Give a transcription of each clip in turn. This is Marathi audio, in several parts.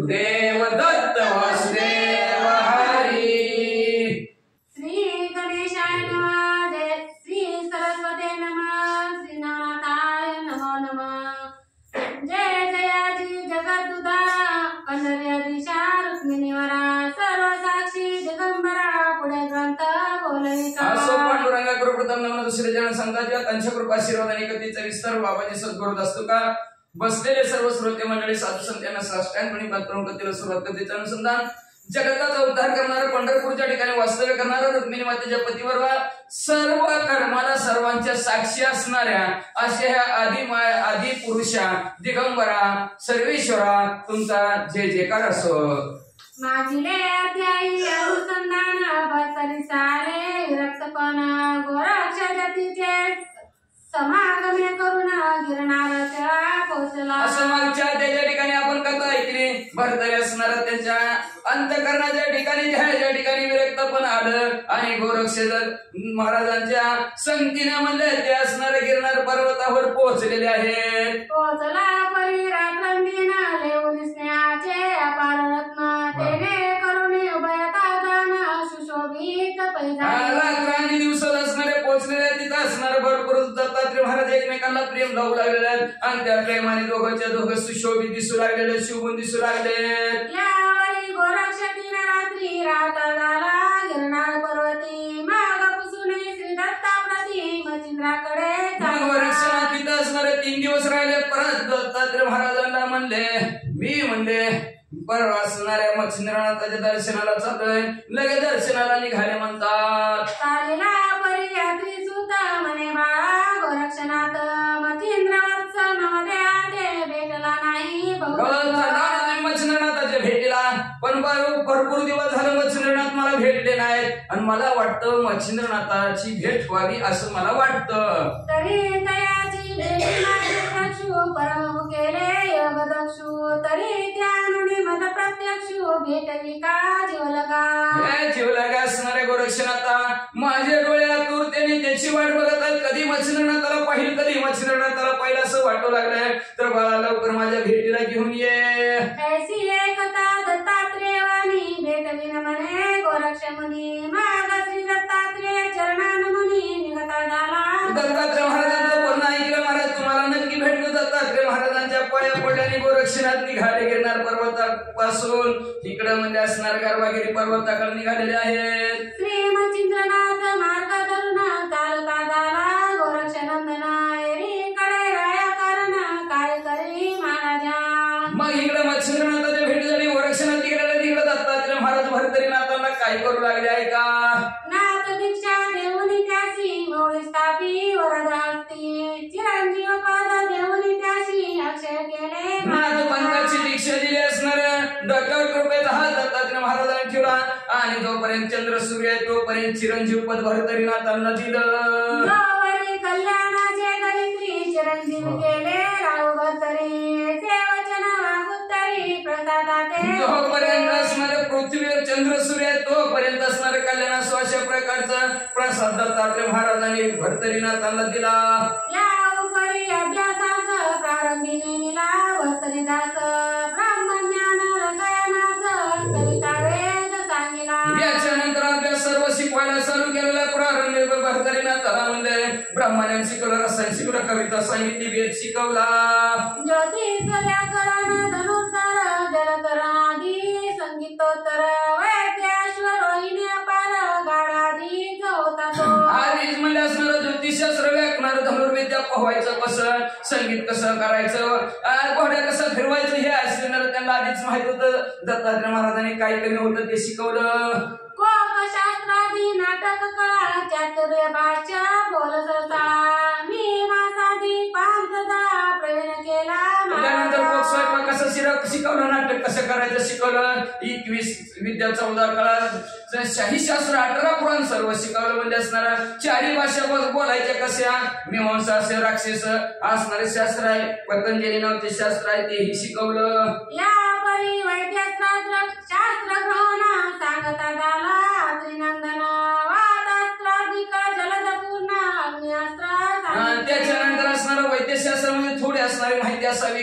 देवदत्त वासुदेव हरी. श्री गणेशाय नमः. जय श्री सरस्वती नमः. श्री नाथाय नमो नमः. जय जयाजी जगदुधारा पंढरी दिशा रुक्मिणीवरा सर्व साक्षी दिगंबरा पुढे ग्रंथ बोलविका. असो पांडुरंगा गुरुप्रथम नमन दुसरे जन संतांच्या त्यांच्या कृपा आशीर्वादाने कधीचा विस्तार बाबाजी सद्गुरू असतो का. बसलेले सर्व श्रोते मंडळी साधू संतांना साष्टांगपणे करून कथेला सुरुवात कथेचं अनुसंधान. जगताचा उद्धार करणारा पंढरपूरच्या ठिकाणी वास्तव्य करणारा रुक्मिणी मातेच्या पतीवर सर्व कर्माला सर्वांच्या साक्षी असणाऱ्या अशा ह्या आदि पुरुषा दिगंबरा सर्वेश्वरा तुमचा जय जयकार असो. मागिले अध्यायी अनुसंधान भरतरी सारे विरक्तपण गोरक्ष जातीचे समागमे करून गिरणार पोचला. असं मागच्या त्याच्या ठिकाणी आपण कथा ऐकली. भरतरी असणारा त्यांच्या अंतकरणाच्या ठिकाणी ज्या ठिकाणी विरक्तपण आलं आणि गोरक्ष महाराजांच्या संगतीने म्हणले ते असणारे गिरणार पर्वतावर पोहोचलेले आहेत. पोचला परी रात्रंदीना लेऊन स्नेहाचे अपार रत्न तेने करून उभयता गान सुशोभित पैजाने. रात्री दिवसात असणारे पोहोचलेले तिथं असणारे भरपूर दत्तात्रय महाराज एकमेकांना प्रेम लावू लागलेले आहेत आणि त्या प्रेमाने दोघांच्या दोघं सुशोभित दिसू लागलेले शुभून दिसू लागले. यावरी गोरक्ष तीन रात्री रात्र झाला गिरणार पर्वती माग पुसून श्री दत्ताप्रती मचिंद्राकडे तिथं असणारे 3 दिवस राहिले. परत दत्तात्रय महाराजांना म्हणले परवा असणाऱ्या मच्छिंद्रनाथाच्या दर्शनाला चाललोय. लगेच दर्शनाला निघाले म्हणतात. चालेला परी यात्री सुता म्हणे बाळा गोरक्षनाथ मच्छिंद्रवत्स नवदे आते भेटला नाही मच्छिंद्रनाथाच्या भेटीला. पण भरपूर दिवस झाले मच्छिंद्रनाथ मला भेटले नाहीत आणि मला वाटतं मच्छिंद्रनाथाची भेट व्हावी असं मला वाटतं. तरी तयाची दक्षु परम केले योग दक्षु तरी त्यानुनी मद प्रत्यक्षु भेटली का जीवलगा असणाऱ्या गोरक्षनाथा माझ्या डोळ्यातूर त्यांनी त्याची वाट बघत आहेत. कधी मच्छिंद्रनाथाला पाहिलं कधी मच्छिंद्रनाथाला पाहिलं असं वाटू लागलंय. तर बाळा लवकर माझ्या भेटीला घेऊन ये. ऐसी एकता दत्तात्रेयानी भेटली न म्हणे गोरक्ष मुनी माग श्री दत्तात्रेय चरणान मुनी निघता झाला. दत्तात्रय महाराजांचं बोलणं ऐकलं. महाराज तुम्हाला नक्की भेटलो. दत्तात्रय महाराजांच्या पाया पडल्याने गोरक्षनाथ निघाले गिरणार पर्वतापासून इकडं म्हणजे असणार गारवागिरी पर्वताकडे निघालेले आहेत. श्री मच्छिंद्रनाथ मार्ग धरून चालता झाला गोरक्ष नंदना एरीकडे राया कारण काय करी महाराजा. मग इकडे मच्छिंद्रनाथाच्या भेट झाली. गोरक्षनाथ तिकडे दत्तात्रय महाराज भरतरीनाथांना काय करू लागले आहे का. नाथ दीक्षा देऊनी त्याची मोळी स्थापी वरदास्ती चिरंजीव पद देऊनी त्याची अक्षय केले. नाथ पंथाची दीक्षा दिली असणार डोक्यावर कृपेचा हात दत्तात्रय महाराजांनी ठेवला आणि जोपर्यंत चंद्र सूर्य आहे तोपर्यंत चिरंजीव पद भरतरीनाथांना दिलं. जोवरी कल्याणाचे दरिद्री चिरंजीव केले राव भरतरी ते वचन वागुत्तरी प्रसादाते. जोपर्यंत असणारे पृथ्वीवर चंद्र सूर्य आहे तोपर्यंत असणारे कल्याणास अशा प्रकारचा प्रसाद दत्तात्रय महाराजांनी भरतरीनाथांना दिला. या उपरी अभ्यासाच प्रारंभी नेमिला भरतरीदास ब्रह्मज्ञान रसायनास कविता वेद सांगिला. याच्यानंतर अभ्यास सर्व शिकवायला चालू केलेला. प्रारंभी भरतरीनाथाला म्हणजे ब्रह्मज्ञान शिकवलं रसायन शिकवलं कविता सांगितली वेद शिकवला. ज्योतिष व्याकरण धनुर्धर जलधर आदी संगीतोत्तर वैद्याश्वरोहिणी अपार गाडादी होता तो. आधीच म्हणजे असणारं ज्योतिषशास्त्र व्याकरण धनुर्विद्या पोहायचं कसं संगीत कसं करायचं घोड्या कसं फिरवायचं हे असणार त्यांना आधीच माहित होतं. दत्तात्रय महाराजांनी काय कमी होतं ते शिकवलं. कोकशास्त्रादी नाटक कळा चातुर्य भाषा बोल सरसाळा मी मासादी पांचदा प्रवीण केला. त्यानंतर स्वयंपाक कसं शिकवलं नाटक कसं करायचं शिकवलं. 21 विद्या 14 कळा शाही शास्त्र 18 पुराण सर्व शिकवलं. म्हणजे असणारा 4 भाषा बोलायच्या कशा मीमांसा असे राक्षस असणारे शास्त्र आहे. पतंजली नावाचे शास्त्र आहे तेही शिकवलं. या परी वैद्यशास्त्र शास्त्र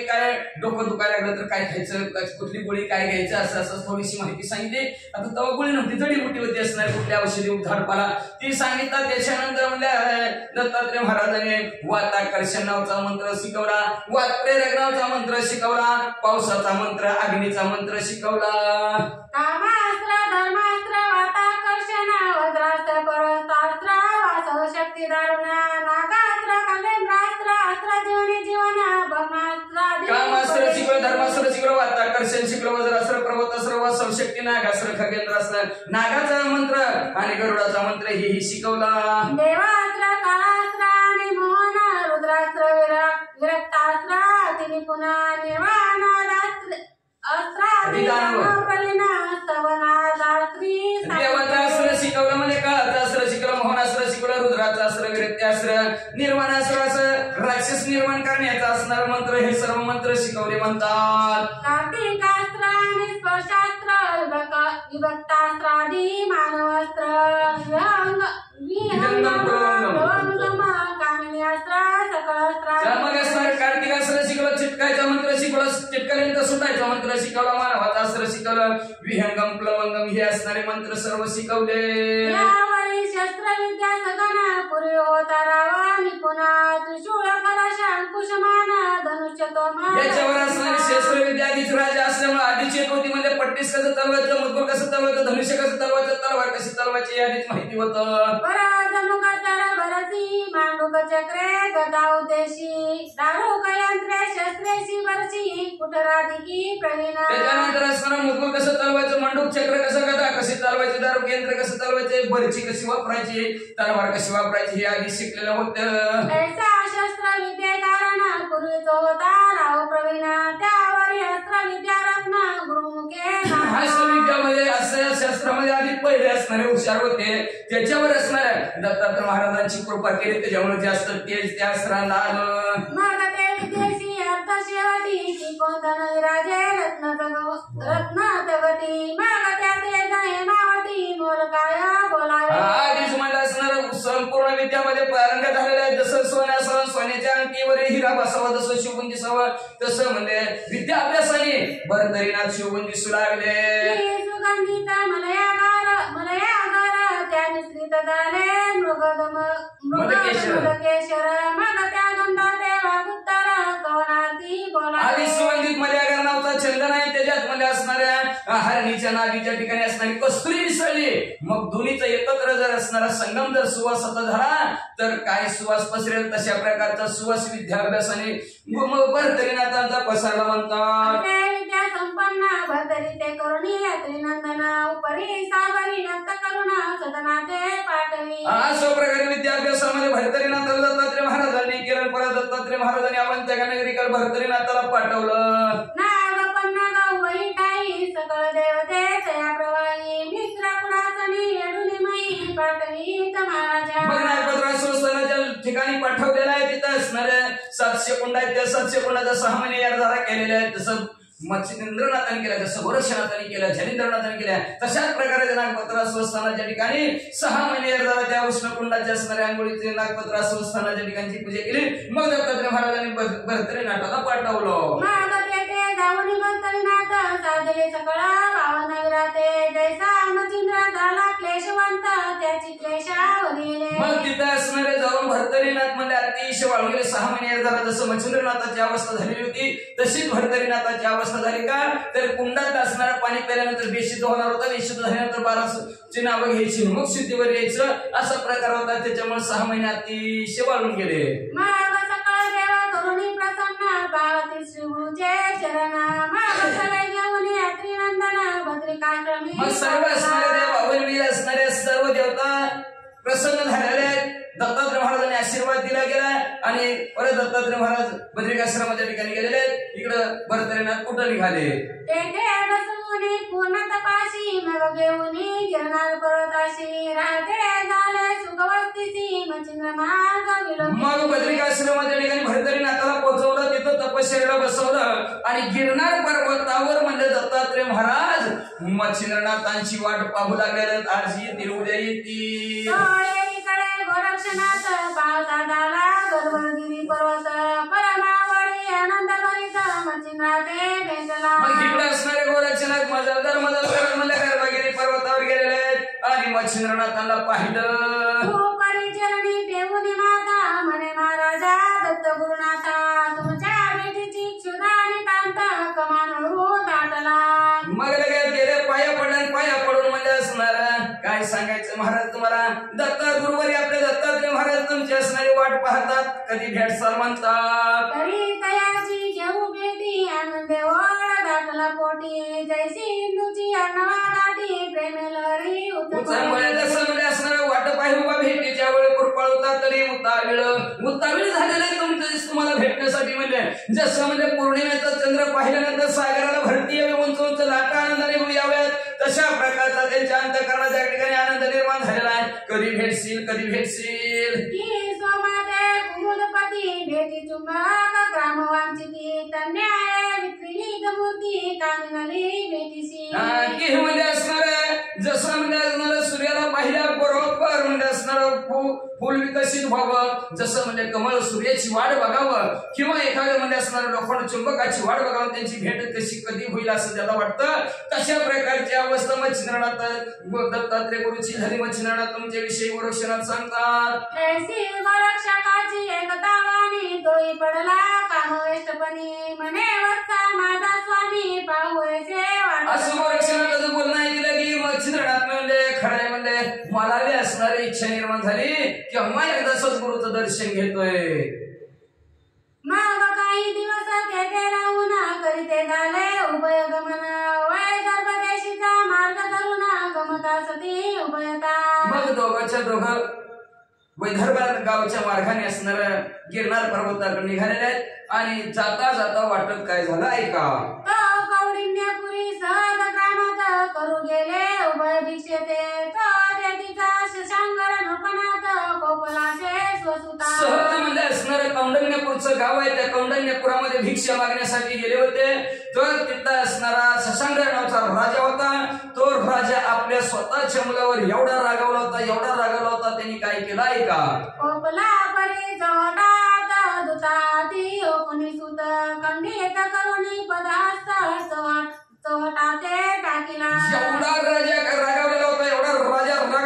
काय डोकं दुखायला लागलं तर काय खायचं, कुठली गोळी काय घ्यायचं, असं थोडीशी माहिती सांगितली. आता तेव्हा गोळी नव्हती, जडीबुटी होती असणार, कुठल्या औषधी झाडपाला ती सांगितलं. त्याच्यानंतर म्हणल्या दत्तात्रय महाराजांनी वाताकर्षण नावाचा मंत्र शिकवला, वात प्रेरक नावाचा मंत्र शिकवला, पावसाचा मंत्र, अग्नीचा मंत्र शिकवला. कामास्त्र धर्मास्त्र वाताकर्षण वज्रास्त्र परस्तास्त्र वासव शक्ती दारुण नागास्त्र खगेंद्रास्त्र अस्त्र जीवनी जीवन भग्नास्त्र. कामास्त्र शिकवलं, धर्मास्त्र शिकवलं, वाताकर्षण शिकवलं, वज्रास्त्र पर्वतास्त्र वासव शक्ती नागास्त्र खगेंद्रास्त्र नागाचा मंत्र आणि गरुडाचा मंत्र हेही शिकवला. देवास्त्र काळास्त्र आणि मोहन रुद्रास्त्र विरक्तास्त्र अतिनिपुण निर्वाणास्त्र देवाचं अस्त्र शिकवलं म्हणजे काळाचं अस्त्र शिकवलं, मोहनास्त्र शिकवलं, रुद्राचं अस्त्र, विरक्त्यास्त्र, निर्वाणास्त्र असं राक्षस निर्माण करण्याचा असणार मंत्र, हे सर्व मंत्र शिकवले म्हणतात. कार्तिकास्त्र आणि स्पर्शास्त्र विभक्तास्त्रादी मानवास्त्र मग असणार कार्तिकास्त्र शिकवलं, चिटकायचा मंत्र शिकवलं, चिटकल्यानंतर सुटायचा मंत्र शिकवला, मानवाचा अस्त्र शिकवलं, विहंगम प्लवंगम हे असणारे मंत्र सर्व शिकवले. शस्त्रविद्या सगना पूर्वी होता रावा निपुणा त्रिशूळ कलश अंकुशमान धनुष्य तोमा. याच्यावर असणारी शस्त्रविद्या आधीच राजा असल्यामुळे आधीच येत होती, म्हणजे पट्टीस कसं चालवायचं, मुद्गुर कसं चालवायचं, धनुष्य कसं चालवायचं, तलवार कशी चालवायची आधीच माहिती होतं. भरती मांडुक चक्रे गदा उद्देशी दारुक यंत्रे शस्त्रेशी वरची कुटराधिकी प्रवीण. त्याच्यानंतर असणारं मुद्गुर कसं चालवायचं, मांडूक चक्र कसं, गदा कशी चालवायची, दारुक यंत्र कसं चालवायचे, बरची कशी वापरायची, तलवार कशी वापरायची हे आधी शिकलेलं होतं. ऐसा शस्त्र विद्येकारण पूर्वीच होता राव प्रवीण त्यावर अस्त्र विद्या रत्न गुरुमुखे. अस्त्रविद्यामध्ये असं शस्त्रामध्ये आधी पहिले असणारे हुशार होते, त्याच्यावर असणाऱ्या दत्तात्रय महाराजांची कृपा केली, त्याच्यामुळे जास्त तेज त्या अस्त्राला आलं. मग ते विदेशी अर्थ शेवटी की कोणता राजे रत्न तगती मग त्या तेजाने मावती मोल काय बोलावे. आधीच मला असणार संपूर्ण विद्यामध्ये पारंगत झालेलं आहे, जसं सोन्यासह सोन्याच्या अंकीवर हिरा बसावा, जसं शिवून दिसावं तसं म्हणजे विद्या अभ्यासाने भरतरीनाथ शिवून दिसू लागले. सुगंधित मलयागार त्या मिश्रित झाले मृगकेशर मग त्या गंधा देवा उत्तर कवनार्थी बोला. आधी सुगंधित मलयागार नावाचा चंदन आहे, त्याच्यात मध्ये असणाऱ्या हरणीच्या नाभीच्या ठिकाणी असणारी कस्तुरी मिसळली, मग दोन्हीचा एकत्र जर असणारा संगम जर सुवासाचा झाला तर काय सुवास पसरेल, तशा प्रकारचा सुवास विद्याभ्यासाने भरतरीनाथांचा पसरला म्हणतात. विद्या संपन्न भरतरी ते करुणी त्रिनंदन उपरी सावरी नंत करुण सदनाचे पाठवी. अशा प्रकारे विद्याभ्यासामध्ये भरतरीनाथाला दत्तात्रय महाराजांनी केलं, परत दत्तात्रय महाराजांनी अवंत्या नगरीकर भरतरीनाथाला पाठवलं. सकळ देवते तया प्रवाही मित्र कुणासनी येडुनी मई पाठवी महाराजा. मग नागपत्राच्या ठिकाणी पाठवलेला आहे, तिथं असणाऱ्या 700 कुंड आहेत, त्या 700 कुंडाचा 6 महिने यारधारा केलेल्या आहेत. जसं मच्छिंद्रनाथांनी केल्या, जसं गोरक्षनाथांनी केल्या, झलेंद्रनाथांनी केल्या, तशाच प्रकारे नागपत्र स्वस्थानाच्या ठिकाणी 6 महिने यारधारा त्या उष्णकुंडाच्या असणाऱ्या आंघोळीचे नागपत्र स्वस्थानाच्या ठिकाणची पूजा केली. मग दत्तात्रय महाराजांनी भरतरीनाथाला पाठवलं. साधले सकळा भावनगराते जैसा मचिंद्र झाला क्लेशवंत त्याची क्लेशावरीले. मग तिथे असणारे जाऊन भरतरीनाथ म्हणजे अतिशय वाळून गेले. 6 महिने झाला. जसं मच्छिंद्रनाथाची अवस्था झालेली होती तशीच भरतरीनाथाची अवस्था झाली. का तर कुंडात असणारं पाणी प्याल्यानंतर बेशुद्ध होणार होता, बेशुद्ध झाल्यानंतर 12ची नावं घ्यायची, मग शुद्धीवर यायचं, असा प्रकार होता. त्याच्यामुळे 6 महिने अतिशय वाळून गेले. मग सकाळ देवा करुणी प्रसन्न पावती श्रीगुरुचे चरण मग सर्व असणारे देव अवलंबीर असणारे सर्व देवता प्रसन्न झालेले आहेत. दत्तात्रय महाराजांनी आशीर्वाद दिला गेला आणि परत दत्तात्रय महाराज बद्रिकाश्रमाच्या ठिकाणी गेलेले आहेत. इकडं भरतरीनाथ कुठं निघाले? पूर्ण तपाशी मग घेऊन गिरणार पर्वताशी राहते झाले सुखवस्तीची मचिंद्र मार्ग विलोकी. मग बद्रिकाश्रमाच्या ठिकाणी भरतरीनाथाला पोहोचवलं, तिथं तपश्चर्याला बसवलं आणि गिरनार पर्वतावर म्हणजे दत्तात्रय महाराज मच्छिंद्रनाथांची वाट पाहू लागले. आज येतील, उद्या येतील. गोरक्षनाथ पाहता झाला गर्भगिरी पर्वत परमावळी आनंद करीत मच्छिंद्राचे भेटला. मग इकडे असणारे गोरक्षनाथ मजलदार म्हणले गर्भगिरी पर्वतावर गेलेले आहेत आणि मच्छिंद्रनाथ त्यांना पाहिलं. चरणी ठेवून माता म्हणे महाराजा दत्त गुरुनाथा तुमच्या भेटीची क्षुधा आणि कांत कमानू दाटला. मग लगेच गेले पाया पडून म्हणजे असणार काय सांगायचं महाराज तुम्हाला. दत्ता गुरुवारी आपले दत्तात्रय महाराज तुमची असणारी वाट पाहतात कधी भेटसाल म्हणतात. तरी तयाची घेऊ भेटी आनंद ओढ दाटला पोटी जैसी हिंदूची अण्णा गाठी प्रेमेलरी उचलमुळे जसं म्हणजे असणार वाट पाहि उभा भेटीच्या वेळ कृपाळुता तरी उतावीळ झालेलं तुमचं तुम्हाला भेटण्यासाठी म्हणजे जसं म्हणजे पौर्णिमेचा चंद्र पाहिल्यानंतर सागराला भरती यावी उंच उंच लाटा आनंदाने याव्यात तशा प्रकारचा त्यांच्या अंतःकरणाच्या ठिकाणी आनंद निर्माण झालेला आहे. कधी भेटशील कुमुदपती भेटी चुंबक ग्रामवांचिती तन्याय विक्रीत मूर्ती कामिनली भेटीशी की म्हणजे असणार जसं म्हणजे असणार सूर्याला पाहिल्या बरोबर म्हणजे असणार फुल विकसित व्हावं जसं म्हणजे कमळ सूर्याची वाट बघावं किंवा एखाद्या म्हणजे असणार लोखंड चुंबकाची वाट बघावं त्यांची भेट कशी कधी होईल असं त्याला वाटतं. तशा प्रकारची अवस्था मच्छिंद्रनाथ दत्तात्रय गुरुची झाली. मच्छिंद्रनाथ तुमच्या विषयी गोरक्षनाथ सांगतात. ऐसी गोरक्षकाची एकता वाणी तोही पडला कामवेष्टपणी म्हणे वत्सा माझा स्वामी पाहुयसे असं गोरक्षनाथाचं बोलणं ऐकलं की मच्छिंद्रनाथ म्हणजे खरंय म्हणजे मला असणारी इच्छा निर्माण झाली की अम्मा एकदा सद्गुरूचं दर्शन घेतोय. मग काही दिवस तेथे राहून करीते झाले उभय गमन वय गर्भदेशीचा मार्ग धरून गमता सती उभयता. मग दोघं वैदर्भात गावच्या मार्गाने असणार गिरनार पर्वताकडे निघालेले आहेत आणि जाता जाता वाटत काय झालं ऐका. तो कौंडिन्यपुरी सहज ग्रामात करू गेले उभय भिक्षेते तो देतीचा शशांकर नृपनाथ कोपलाशे स्वसुता. सहज म्हणजे असणार कौंडण्यपूरचं गाव आहे त्या कौंडण्यपुरामध्ये भिक्षा मागण्यासाठी गेले होते. तर तिथं असणारा शशांकर नावाचा राजा होता. तो राजा आपल्या स्वतःच्या मुलावर एवढा रागावला होता त्यांनी काय केलं ऐका. कोपला परी जोडात दुताती ओपनी सुत खंडित करुणी पदार्थ चोटाते टाकीला. एवढा राजा रागावलेला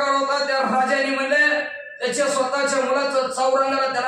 होता त्या राजाने म्हणजे त्याच्या स्वतःच्या मुलाचं चौरंगाला त्याला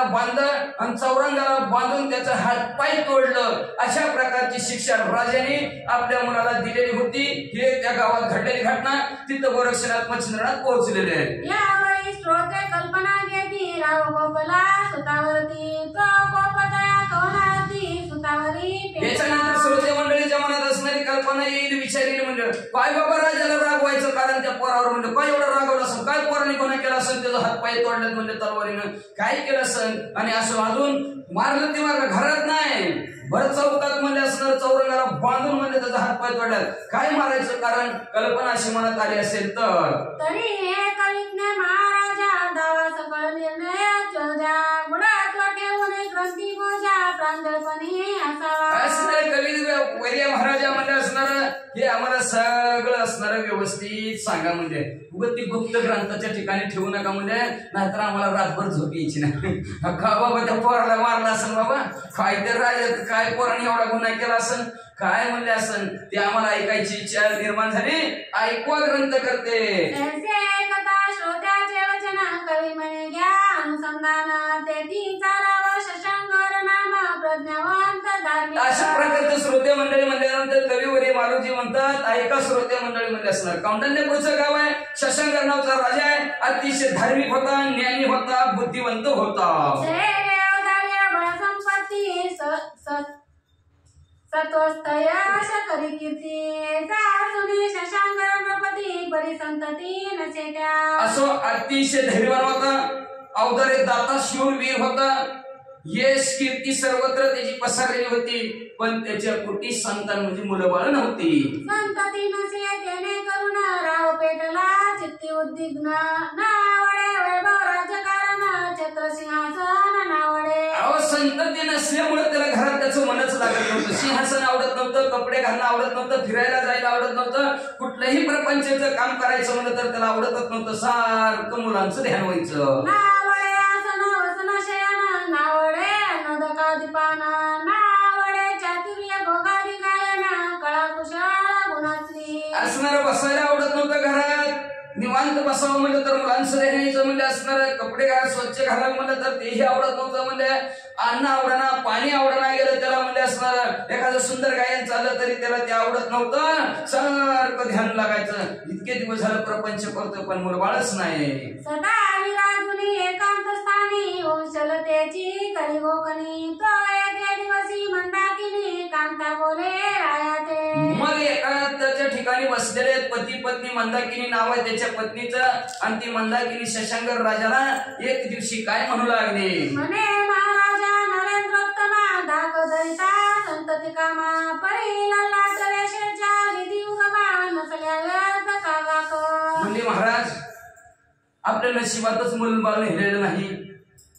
आणि चौरंगाला बांधून त्याचा हात पाय तोडलं. अशा प्रकारची शिक्षा राजाने आपल्या मुलाला दिलेली होती. हे त्या गावात घडलेली घटना. तिथं गोरक्षनाथ मच्छिंद्रनाथ पोहोचलेले आहेत. यावेळी श्रोते कल्पना घेती राव गोपला सुतावरती तो गोपतया कवनावती सुतावरी. याच्यानंतर श्रोते मंडळीच्या मनात असणारी कल्पना येईल विचार येईल म्हणजे काय बाबा राजाला रागवायचं कारण त्या पोरावर म्हणजे काय एवढं रागवलं असं काय पोराने कोणा केला असं त्याचा हात पाय तोडल्यात म्हणजे तलवारीनं काय केलं असं आणि असं अजून मारलं ते मारलं घरात नाही भर चौकात म्हणजे असणार चौरंगाला बांधून म्हणजे त्याचा हात पाय तोडल्यात काय मारायचं कारण कल्पना अशी मनात आली असेल तर. तरी हे कविज्ञ महाराजा दावा सकळ निर्णय चोजा गुडात ठेवून ग्रंथी मोजा प्रांजळपणी असावा. असणार कवी वैर्य महाराजा म्हणजे असणार हे आम्हाला सगळं असणार व्यवस्थित सांगा म्हणजे ती गुप्त ग्रंथाच्या ठिकाणी ठेवू नका म्हणजे नाहीतर आम्हाला रातभर झोप यायची नाही. का बाबा त्या पोराला मारला असेल बाबा काय ते राजा काय पोराने एवढा गुन्हा केला असेल काय म्हणले असेल ते आम्हाला ऐकायची इच्छा निर्माण झाली. ऐकवा ग्रंथ करते कथा श्रोत्याचे वचन कवी म्हणे घ्या अनुसंधान तेथी चाराव शशांकर नाम प्रज्ञावंत धार्मिक. अशा प्रकारचे श्रोते मंडळी म्हणल्यानंतर कवीवरी मालूजी म्हणतात ऐका श्रोते मंडळी मध्ये असणार. कौंडण्यपूरचं गाव आहे. शशांकर नावाचा राजा आहे. अतिशय धार्मिक होता ज्ञानी होता बुद्धिवंत होता. संपत्ती सत्वस्तयश करी कीर्ती सुनी शशांकर नृपती परिसंतती नसेत्या. असो अतिशय धैर्यवान होता. अवतारे दाता शूरवीर होता. यश कीर्ती सर्वत्र त्याची पसरलेली होती पण त्याच्या पोटी संतान म्हणजे मुलं बाळ नव्हती. संतती नसे त्याने करून राव पेटला चित्ती उद्विग्न नावडे वैभव राजकारण छत्र सिंहासन नावडे. अहो संतती नसल्यामुळे त्याला घरात त्याचं मनच लागत नव्हतं. सिंहासन आवडत नव्हतं कपडे घालणं आवडत नव्हतं फिरायला जायला आवडत नव्हतं कुठलंही प्रपंचाचं काम करायचं म्हणलं तर त्याला आवडतच नव्हतं. सारखं मुलांचं ध्यान व्हायचं. नावडे आसन वसन शयन नावडे नदकादिपान नावडे असणार बसायला आवडत नव्हतं घरात, निवांत बसावं म्हणलं तर मुलांचं राहायचं म्हणजे असणार, कपडे स्वच्छ घालावं म्हणलं तर तेही आवडत नव्हतं, म्हणजे अन्न आवडना, पाणी आवडना गेलं त्याला म्हणजे असणार, एखादं सुंदर गायन चाललं तरी त्याला ते आवडत नव्हतं, सारखं ध्यान लागायचं. इतके दिवस झालं प्रपंच करतो पण मुलबाळच नाही. सदा विराजुनी एकांत स्थानी वंशलतेची करी गोकणी, तो एके दिवसी मंदाकिनी कांता बोले रायाते. मग एकांताच्या ठिकाणी बसलेले पती पत्नी मंदाकिनी नाव आहे त्याच्या पत्नीचं, आणि ती मंदाकिनी शशांकर राजाला एक दिवशी काय म्हणू लागली, म्हणे महाराजा नरेंद्रोत्तमा दाख दरिता संतती कामा परिला लाटरेशेच्या विधी उगमा नसल्या व्यर्थ कागाक. म्हणजे महाराज आपल्या नशिबातच मुलबाळ नेलेलं नाही,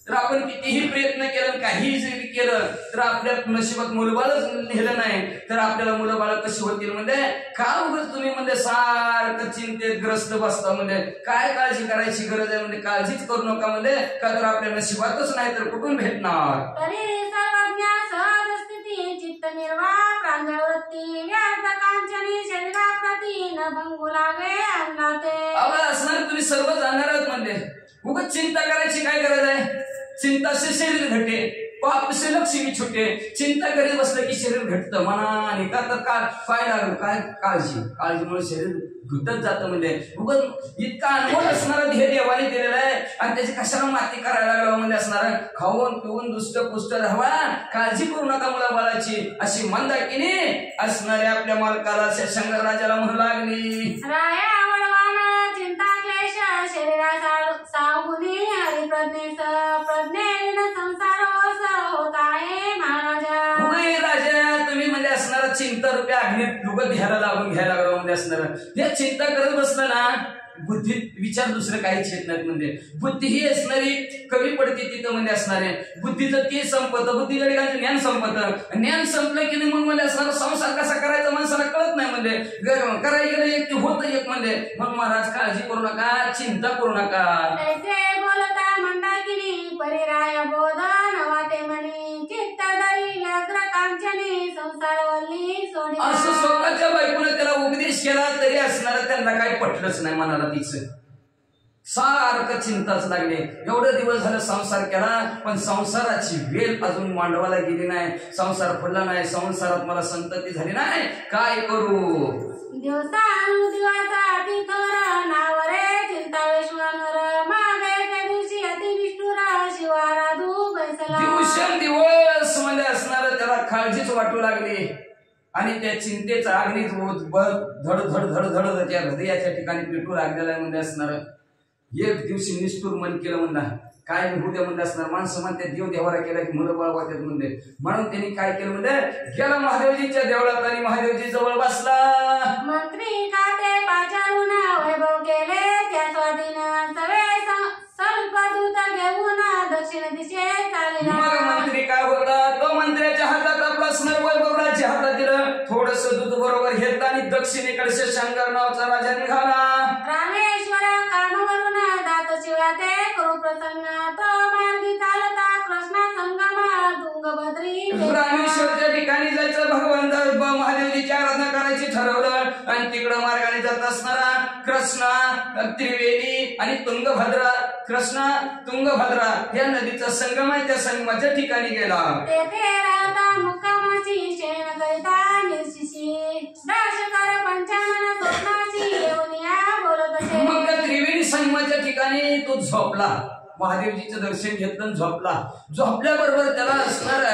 तर आपण कितीही प्रयत्न केला काहीही जरी केलं तर आपल्या नशिबात मुलबाळच नेलं नाही, तर आपल्याला मुलं बाळ कशी होतील, म्हणजे का उगाच तुम्ही म्हणजे सारखं चिंतेत ग्रस्त बसता, म्हणजे काय काळजी करायची गरज आहे, म्हणजे काळजीच करू नका, म्हणजे का तर आपल्या नशिबातच नाही तर कुठून भेटणार. तरी सर्वज्ञ सहज स्थिती चित्त निर्वाह प्रांजळ वृत्ती व्यर्थ कांचनी शरीराप्रती न भंगू लागे अंगाते. आम्हाला असणार तुम्ही सर्व जाणार आहात, म्हणजे उगाच चिंता करायची काय गरज आहे. चिंता से शरीर घटे, पाप से लक्ष्मी छुटे. चिंता करीत बसलं की शरीर घटतं मनाने, का तर काय लागलं, काय काळजीमुळे शरीर घटत जातं, म्हणजे उगाच इतका अनुभव असणारा ध्येय देवाने दिलेला आहे, आणि त्याची कशाला माती करायला लागला म्हणजे असणार, खाऊन पिऊन दुष्ट पुष्ट राहावा, काळजी करू नका मुला बाळाची, अशी मंदाकिनी असणाऱ्या आपल्या मालकाला शशांकर राजाला म्हणू लागली. राया वळवान चिंता क्लेश शरीरा सावुनी हरिप्रज्ञेस प्रज्ञेन संसार होत आहे महाराजा. राजा तुम्ही म्हणजे असणारा चिंता रुपया अग्नीत डुबत घ्यायला लागलो म्हणजे असणार, हे चिंता करत बसलं ना बुद्धीत विचार दुसरं काहीच येत नाहीत, म्हणजे बुद्धी ही असणारी कमी पडते तिथं म्हणजे असणारे, बुद्धीचं ते संपत, बुद्धीच्या ठिकाणी ज्ञान संपत, ज्ञान संपलं की नाही मग म्हणजे असणारा संसार कसा करायचा माणसाला कळत नाही, म्हणजे करायला गेलं एक होत एक, म्हणजे मग महाराज काळजी करू नका, चिंता करू नका. ऐसे बोलता मंदाकिनी परिराय बोधन वाटे म्हणी चित्त दरी व्यग्र कांचनी संसार वल्ली सोडी. असं स्वतःच्या बायकोने त्याला उपदेश केला तरी असणार त्यांना काही पटलंच नाही मनाला तिचं, सारखं चिंताच लागली. एवढे दिवस झालं संसार केला पण संसाराची वेल अजून मांडवाला गेली नाही, संसार फुलला नाही, संसारात मला संतती झाली नाही, काय करू. दिवसानुदिवसा अति थोर नावरे चिंतावेश्वर मागे त्या दिवशी अति निष्ठुर शिवाराधू बैसला. दिवसेंदिवस म्हणजे असणार त्याला काळजीच वाटू लागली, आणि त्या चिंतेचा अग्नीच धड धड धड धड त्याच्या हृदयाच्या ठिकाणी पेटू लागलेला आहे म्हणजे असणार. एक दिवशी निष्ठुर मन केलं म्हणा, काय उद्या म्हणजे असणार, माणसं म्हणते देव देवारा केला की मुलं बाळ वाटत म्हणजे, म्हणून त्यांनी काय केलं म्हणजे गेला महादेवजीच्या देवळात आणि महादेवजी जवळ बसला. मंत्री खाते पाचारून वैभव केले त्या स्वाधीन सवे स्वल्पदूत घेऊन दक्षिण दिशेत चालला. मग मंत्री काय बोलला, तो मंत्र्याच्या हातात आपला असणार वैभव राज्य हातात दिलं, थोडस दूध बरोबर घेतलं आणि दक्षिणेकडे शशांकर नावाचा राजा निघाला. रामेश्वर कामावरून दात शिवाते करू प्रसन्न तो मार्गी चालता कृष्णा संगमा तुंगभद्री. रामेश्वरच्या ठिकाणी जायचं भगवंत महादेवजीची आराधना करायची ठरवलं, आणि तिकडं मार्गाने जात असणारा कृष्णा त्रिवेणी आणि तुंगभद्रा, कृष्णा तुंगभद्रा या नदीचा संगम आहे, त्या संगमाच्या ठिकाणी गेला. तेथे राहता मुक्कामाची शेण करिता निर्शिशी दर्शकर पंचानन स्वप्नाची येऊन या बोलत असे. मग त्या त्रिवेणी संगमाच्या ठिकाणी तो झोपला, महादेवजीचं दर्शन घेतलं, झोपल्याबरोबर त्याला असणार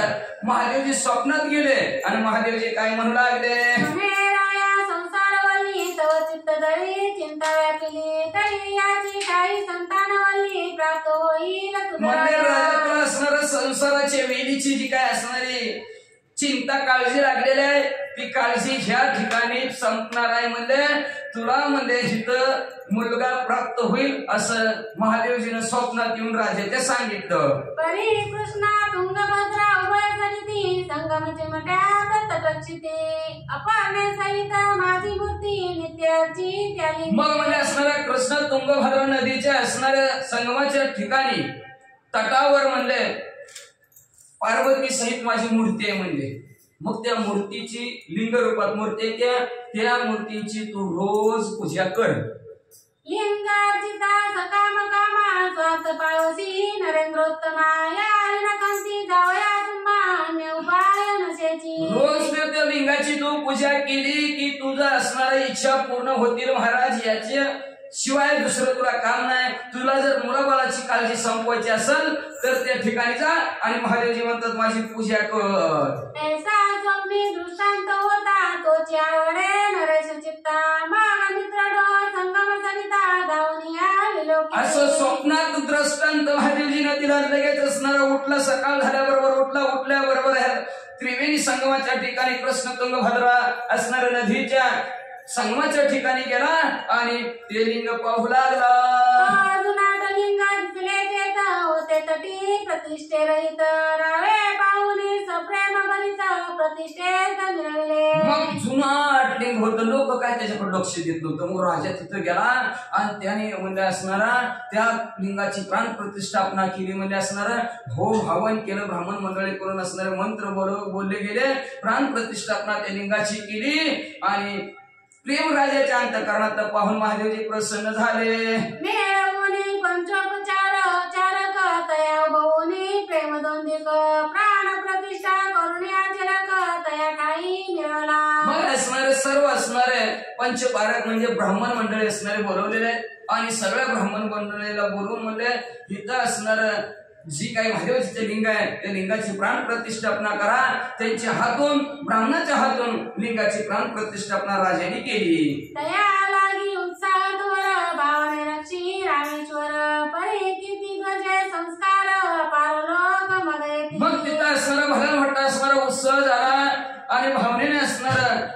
महादेवजी स्वप्नात गेले, आणि महादेवजी काय म्हणू लागले, संसारवल्ली तव चित्त दरी चिंता व्यापिली तरी याची काही संतानवल्ली प्राप्त होईल तुला असणार संसाराच्या वेलीची जी काय असणारी चिंता काळजी लागलेली आहे ती काळजी ह्या ठिकाणी संपणार आहे, म्हणजे तुला म्हणजे इथं मुलगा प्राप्त होईल असं महादेवजीनं स्वप्नात येऊन राजाच्या सांगितलं. परी कृष्णा तुंगभद्रा उभय सरिती संगमचे मट्यात तटक्षिते अपर्णे सहित माझी मूर्ती नित्याची त्याली. मग म्हणजे असणाऱ्या कृष्णा तुंगभद्रा नदीच्या असणाऱ्या संगमाच्या ठिकाणी तटावर म्हणले पार्वती सहित माझी मूर्ती आहे, म्हणजे मग त्या मूर्तीची लिंग रूपात मूर्ती त्या मूर्तीची तू रोज पूजा कर. लिंगार्चिता सकाम कामा स्वार्थ पावसी नरेंद्रोत्तमा या नकांती जावया तुम्हा उपाय नसेची. रोज त्या लिंगाची तू पूजा केली की तुझा असणाऱ्या इच्छा पूर्ण होतील महाराज. याच्या शिवाय दुसरं तुला काम नाही. तुला जर मुलाबाळाची काळजी संपवायची असेल तर त्या ठिकाणी जा आणि महादेवजी म्हणतात माझी पूजा कर. ऐसा स्वप्नी दृष्टांत होता तोची आवडे नरेश चित्ता माग मित्र डो संगम सरिता धावनिया विलोकी. असं स्वप्नात दृष्टांत महादेवजीनं तिला लगेच असणारा उठला. सकाळ झाल्याबरोबर उठल्याबरोबर त्रिवेणी संगमाच्या ठिकाणी कृष्ण तुंगभद्रा असणाऱ्या नदीच्या संगमाच्या ठिकाणी गेला आणि ते लिंग पाहू लागला. जुनाट लिंगा दिसले तेथ होते तटी प्रतिष्ठे रहित रावे पाहुनी सप्रेम भरित प्रतिष्ठेत मिळविले. मग जुनाट लिंग होत. लोक काय त्याच्याकडे लक्ष देत नव्हतं. मग राजा तिथं गेला आणि त्याने म्हणजे असणारा त्या लिंगाची प्राण प्रतिष्ठापना केली. म्हणजे असणारा होम हवन केलं. ब्राह्मण मंडळी करून असणारे मंत्र बोलले गेले. प्राण प्रतिष्ठापना त्या लिंगाची केली आणि प्रेम राजाच्या अंतःकरणात पाहून महादेवजी प्रसन्न झाले. मेळवूनी पंचोपचार चारक तया भवनी प्रेम दोंदिक प्राण प्रतिष्ठा करुणी आचरक तया काही मिळवला. मग असणारे पंचपारक म्हणजे ब्राह्मण मंडळी असणारे बोलवलेले आणि सगळ्या ब्राह्मण मंडळीला बोलवून म्हणले इथं असणार जी काही महादेवाचे लिंग आहे त्या लिंगाची प्राण प्रतिष्ठापना करा. त्यांच्या हातून ब्राह्मणाच्या हातून लिंगाची प्राण प्रतिष्ठापना राजाने केली. तया लागी उत्साह तोर भावने रक्षी रामेश्वर परी कीर्ती ध्वजे संस्कार पारलोक मगे. मग तिथं असणारा भला मोठा असणारा उत्सव झाला आणि भावनेने असणारा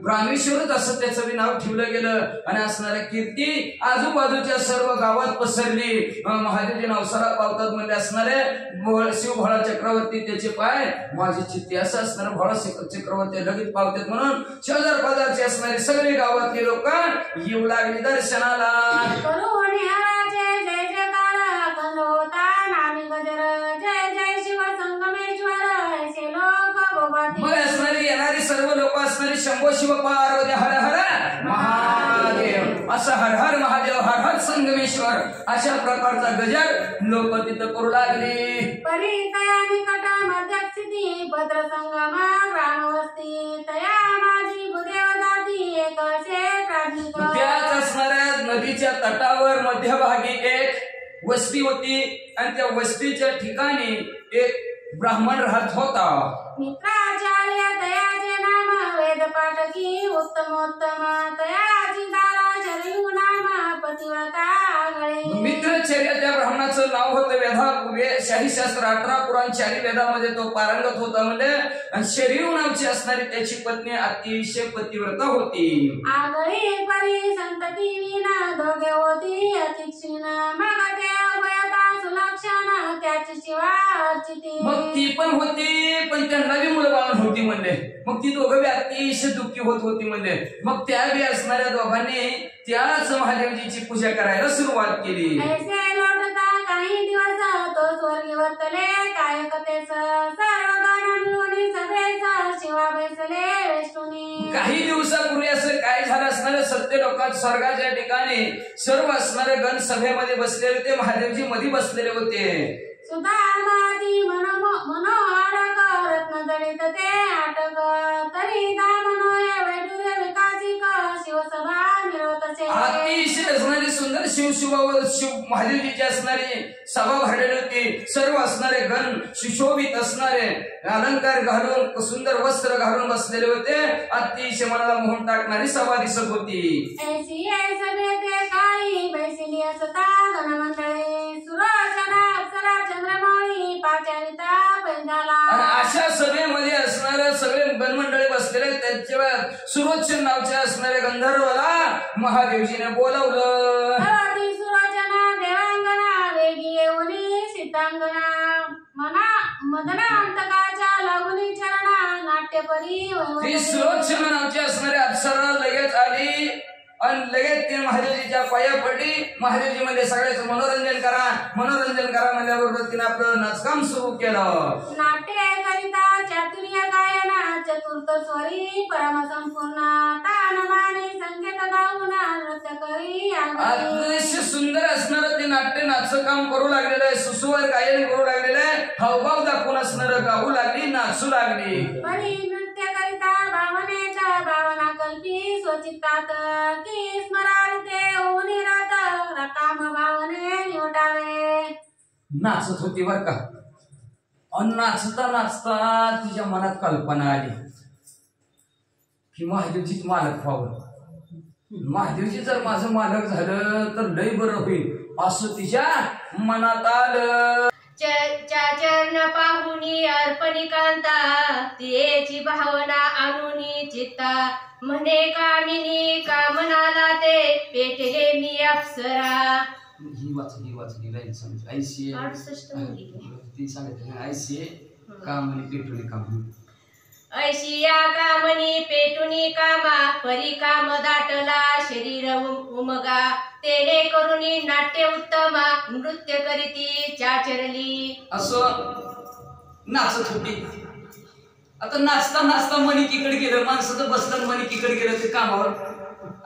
रामेश्वरच असं त्याचं बी नाव ठेवलं गेलं आणि असणाऱ्या कीर्ती आजूबाजूच्या सर्व गावात पसरली. महादेवजी नवसाला पावतात म्हणजे असणारे शिव भोळा चक्रवर्ती त्याचे पाय माझी चित्ती असं असणारे भोळा चक्रवर्ती लगेच पावतात म्हणून शेजार पाजारचे असणारे सगळे गावातले लोक येऊ लागले दर्शनाला. जय जयकार कंद होता नामी गजर जय जय शिव संगमेश्वर ऐसे लोक गोबाती. मग असणारे येणारे सर्व लोक असणारे शंभो शिव पार्वती हर हर महादेव असं हर हर महादेव हर हर संगमेश्वर अशा प्रकारचा गजर लोक तिथं करू लागले. परी तया निकट मध्यस्थिती भद्र संगमा ग्रामवस्ती तया माझी भूदेव दाती एक असे प्राधिक. त्याच असणाऱ्या नदीच्या तटावर मध्यभागी एक वस्ती होती आणि त्या वस्तीच्या ठिकाणी एक ब्राह्मण राहत होता. मित्राचार्य तयाचे नाम वेद पाठकी उत्तमोत्तम तयाची दारा शरीर नाम पतिव्रता आगळे. मित्रचर्य त्या ब्राह्मणाचं नाव होतं शाही शास्त्र 18 पुराण 4 वेदामध्ये तो पारंगत होता. म्हणजे आणि शरीर नावची असणारी त्याची पत्नी अतिशय पतिव्रता होती. आगळी परी संतती विना दोघे होती अतिक्षीण मग ते उभयता सुलक्षण त्याची शिवा अर्चिती. मग ती पण होती पण त्यांना बी मुलं बाळ होती म्हणले. मग ती दोघं बी अतिशय दुःखी होत होती म्हणले. मग त्या बी असणाऱ्या दोघांनी त्याच महादेवजीची पूजा करायला सुरुवात केली. ऐसे लोटता काही दिवस तो स्वर्गी वर्तले काय कथेच सर्व गण मिळून सगळेच शिवा बैसले वेष्टुनी. काही दिवसापूर्वी असं काय झालं असणार सत्य लोकात स्वर्गाच्या ठिकाणी सर्व असणारे गण सभेमध्ये बसलेले होते. महादेवजी मध्ये बसलेले होते. सुधामाती मनोहारक रत्न दलित ते आटक तरी दा मनोय वैडूर्य विकासिक शिवसभा मिळवतसे. अतिशय असणारी सुंदर शिव महादेवजीची असणारी सभा भरलेली होती. सर्व असणारे गण सुशोभित असणारे अलंकार घालून सुंदर वस्त्र घालून बसलेले होते. अतिशय मनाला मोहन टाकणारी सभा दिसत होती. ऐसी सभे ते काळी बैसिली असता गणमंडळी सुरचना अप्सरा चंद्रमौळी पाचारिता पैंजाला. अशा सभेमध्ये असणारे सगळे गणमंडळी बसलेले त्यांच्या सुरोचन नावच्या असणाऱ्या गंधर्वाला महादेवजीने बोलावलं. सुरोचना देवांगना वेगी येऊनी सीतांगना मना मदना अंतकाच्या लागुनी चरणा नाट्यपरी. ती सुरोचना नावची असणारी अप्सरा लगेच आली आणि लगेच ते महादेवजीच्या पाया पडली. महादेवजी मध्ये सगळ्याचं मनोरंजन करा म्हणल्याबरोबर तिने आपलं नाचकाम सुरू केलं. नाट्य करिता शास्त्रीय गायना चतुर्थ स्वरी परम संपूर्ण तान माने संकेत गाऊन नृत्य करी अतिशय सुंदर असणारं ते नाट्य नाचचं काम करू लागलेलं आहे, सुसुवर गायन करू लागलेलं आहे, हावभाव दाखवून असणारं गाऊ लागली, नाचू लागली. परी नृत्य करिता भावनेचा भावना कल्पी स्वचित्तात की स्मरार्थे होऊन राहत काम भावने निवटावे. नाचत होती बर का. आणि नाचता नाचता तिच्या मनात कल्पना आली की महादेवचीच मालक व्हावं, महादेवजी जर माझं मालक झालं तर लय बरं होईल असं तिच्या मनात आलं. चरण पाहुनी अर्पणी कांता तेची भावना आणुनी चित्ता म्हणे कामिनी कामनाला ते पेटले मी अप्सरा. ही वाचली लाईन समज ऐशी ती सांगितलं ऐशी कामनी पेटुनी कामनी ऐशिया कामनी पेटुनी कामा परी काम दाटला शरीर उमगा तेने करुणी नाट्य उत्तमा नृत्य करीती चाचरली. असं नाचत होती. आता नाचता नाचता मणिकीकडे गेलं, माणसाचं बसलं मणिकीकडे गेलं ते कामावर.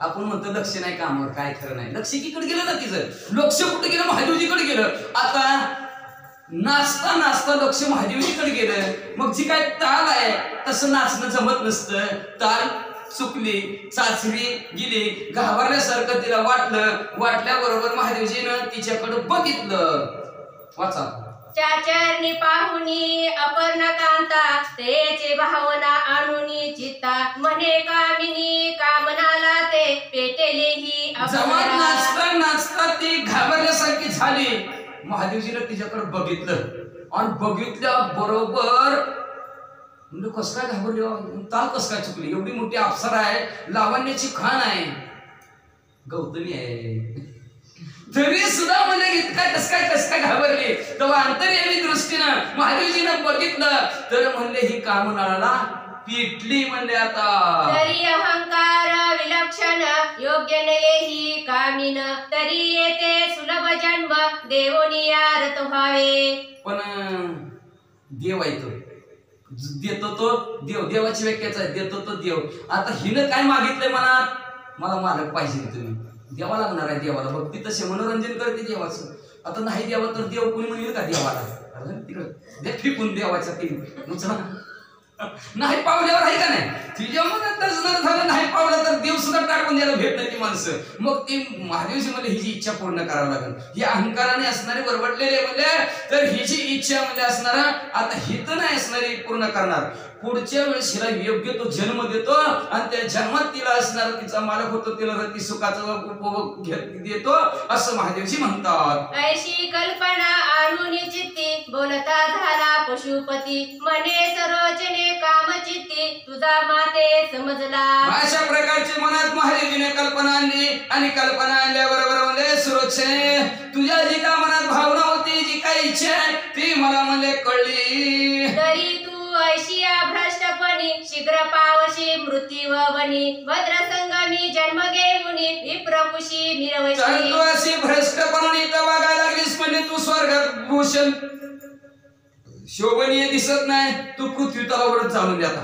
आपण म्हणतो लक्ष नाही कामावर, काय खरं नाही. लक्ष एकीकडे गेलं ना तिचं, लक्ष कुठे गेलं महादेवजीकडे गेलं. आता नाचता नाचता लक्ष महादेवजीकडे गेलं. मग जी काय ताल आहे तसं नाचणं जमत नसतं, ताल चुकली, चाचणी गेली, घाबरल्यासारखं तिला वाटल्याबरोबर महादेवजीनं तिच्याकडे बघितलं. वाचा. चाचरणी पाहुनी अपर्णा कांता तेचे भावना आणुनी चित्ता म्हणे कामिनी कामनाला ते पेटेले ही जेव्हा नाचता नाचता ती घाबरल्यासारखी झाली, महादेवजीनं तिच्याकडे बघितलं आणि बघितल्या बरोबर म्हणजे कस काय घाबरली, ताल कस काय चुकली. एवढी मोठी अप्सरा आहे, लावण्याची खाण आहे, गौतमी आहे, तरी सुद्धा म्हणजे कस काय घाबरली. तेव्हा अंतर्यामी दृष्टीनं महादेवजीनं बघितलं तर म्हणले ही कामनाला पेटली. म्हणले आता तरी अहंकार विलक्षण योग्य नये ही कामिन तरी येते सुलभ जन्म देवोनी आरत व्हावे. पण देव आहे तो, देतो तो देव, देवाची व्याख्याच आहे, देतो तो देव. आता हिनं काय मागितलंय मनात, मला मालक पाहिजे तुम्ही. देवाला म्हणणार आहे, देवाला भक्ती तसे मनोरंजन करते देवाचं. आता नाही देवा तर देव कोणी म्हणेल का देवाला, तिकडं दे फेकून देवाच्या तीन नाही पावल्यावर आहे का नाही. तिच्या मनात जर झालं नाही पावलं तर देव सुद्धा टाकून द्यायला भेट नाही ती माणसं. मग ती महादेवजी मध्ये हिची इच्छा पूर्ण करावी लागेल. ही अहंकाराने असणारे बरबटलेले म्हणले तर हिची इच्छा म्हणजे असणारा आता हित नाही असणारी पूर्ण करणार. पुढच्या वेळेस हिला योग्य तो जन्म देतो आणि त्या जन्मात तिला असणार तिचा मालक होतो, तिला रती सुखाचा उपभोग देतो असं महादेवजी म्हणतात. ऐशी कल्पना आणूनी चित्ती बोलता झाला पशुपती म्हणे सरोजने कामचित्ती तुझा माते समजला. अशा प्रकारची मनात महादेवजीने कल्पना आणली आणि कल्पना आणल्याबरोबर म्हणले सुरोजने तुझ्या जी का मनात भावना होती, जी काही इच्छा आहे ती मला म्हणले कळली. तरी तू ऐशिया भ्रष्टपणी शीघ्र पावशी मृत्यू वनी भद्र संगमी जन्म घेऊनी विप्रकुशी मिरवशी. तू अशी भ्रष्टपणाने इथं वागायला लागलीस म्हणजे तू स्वर्गात भूषण शोभनीय दिसत नाही, तू पृथ्वी तलावरच चालून जाता.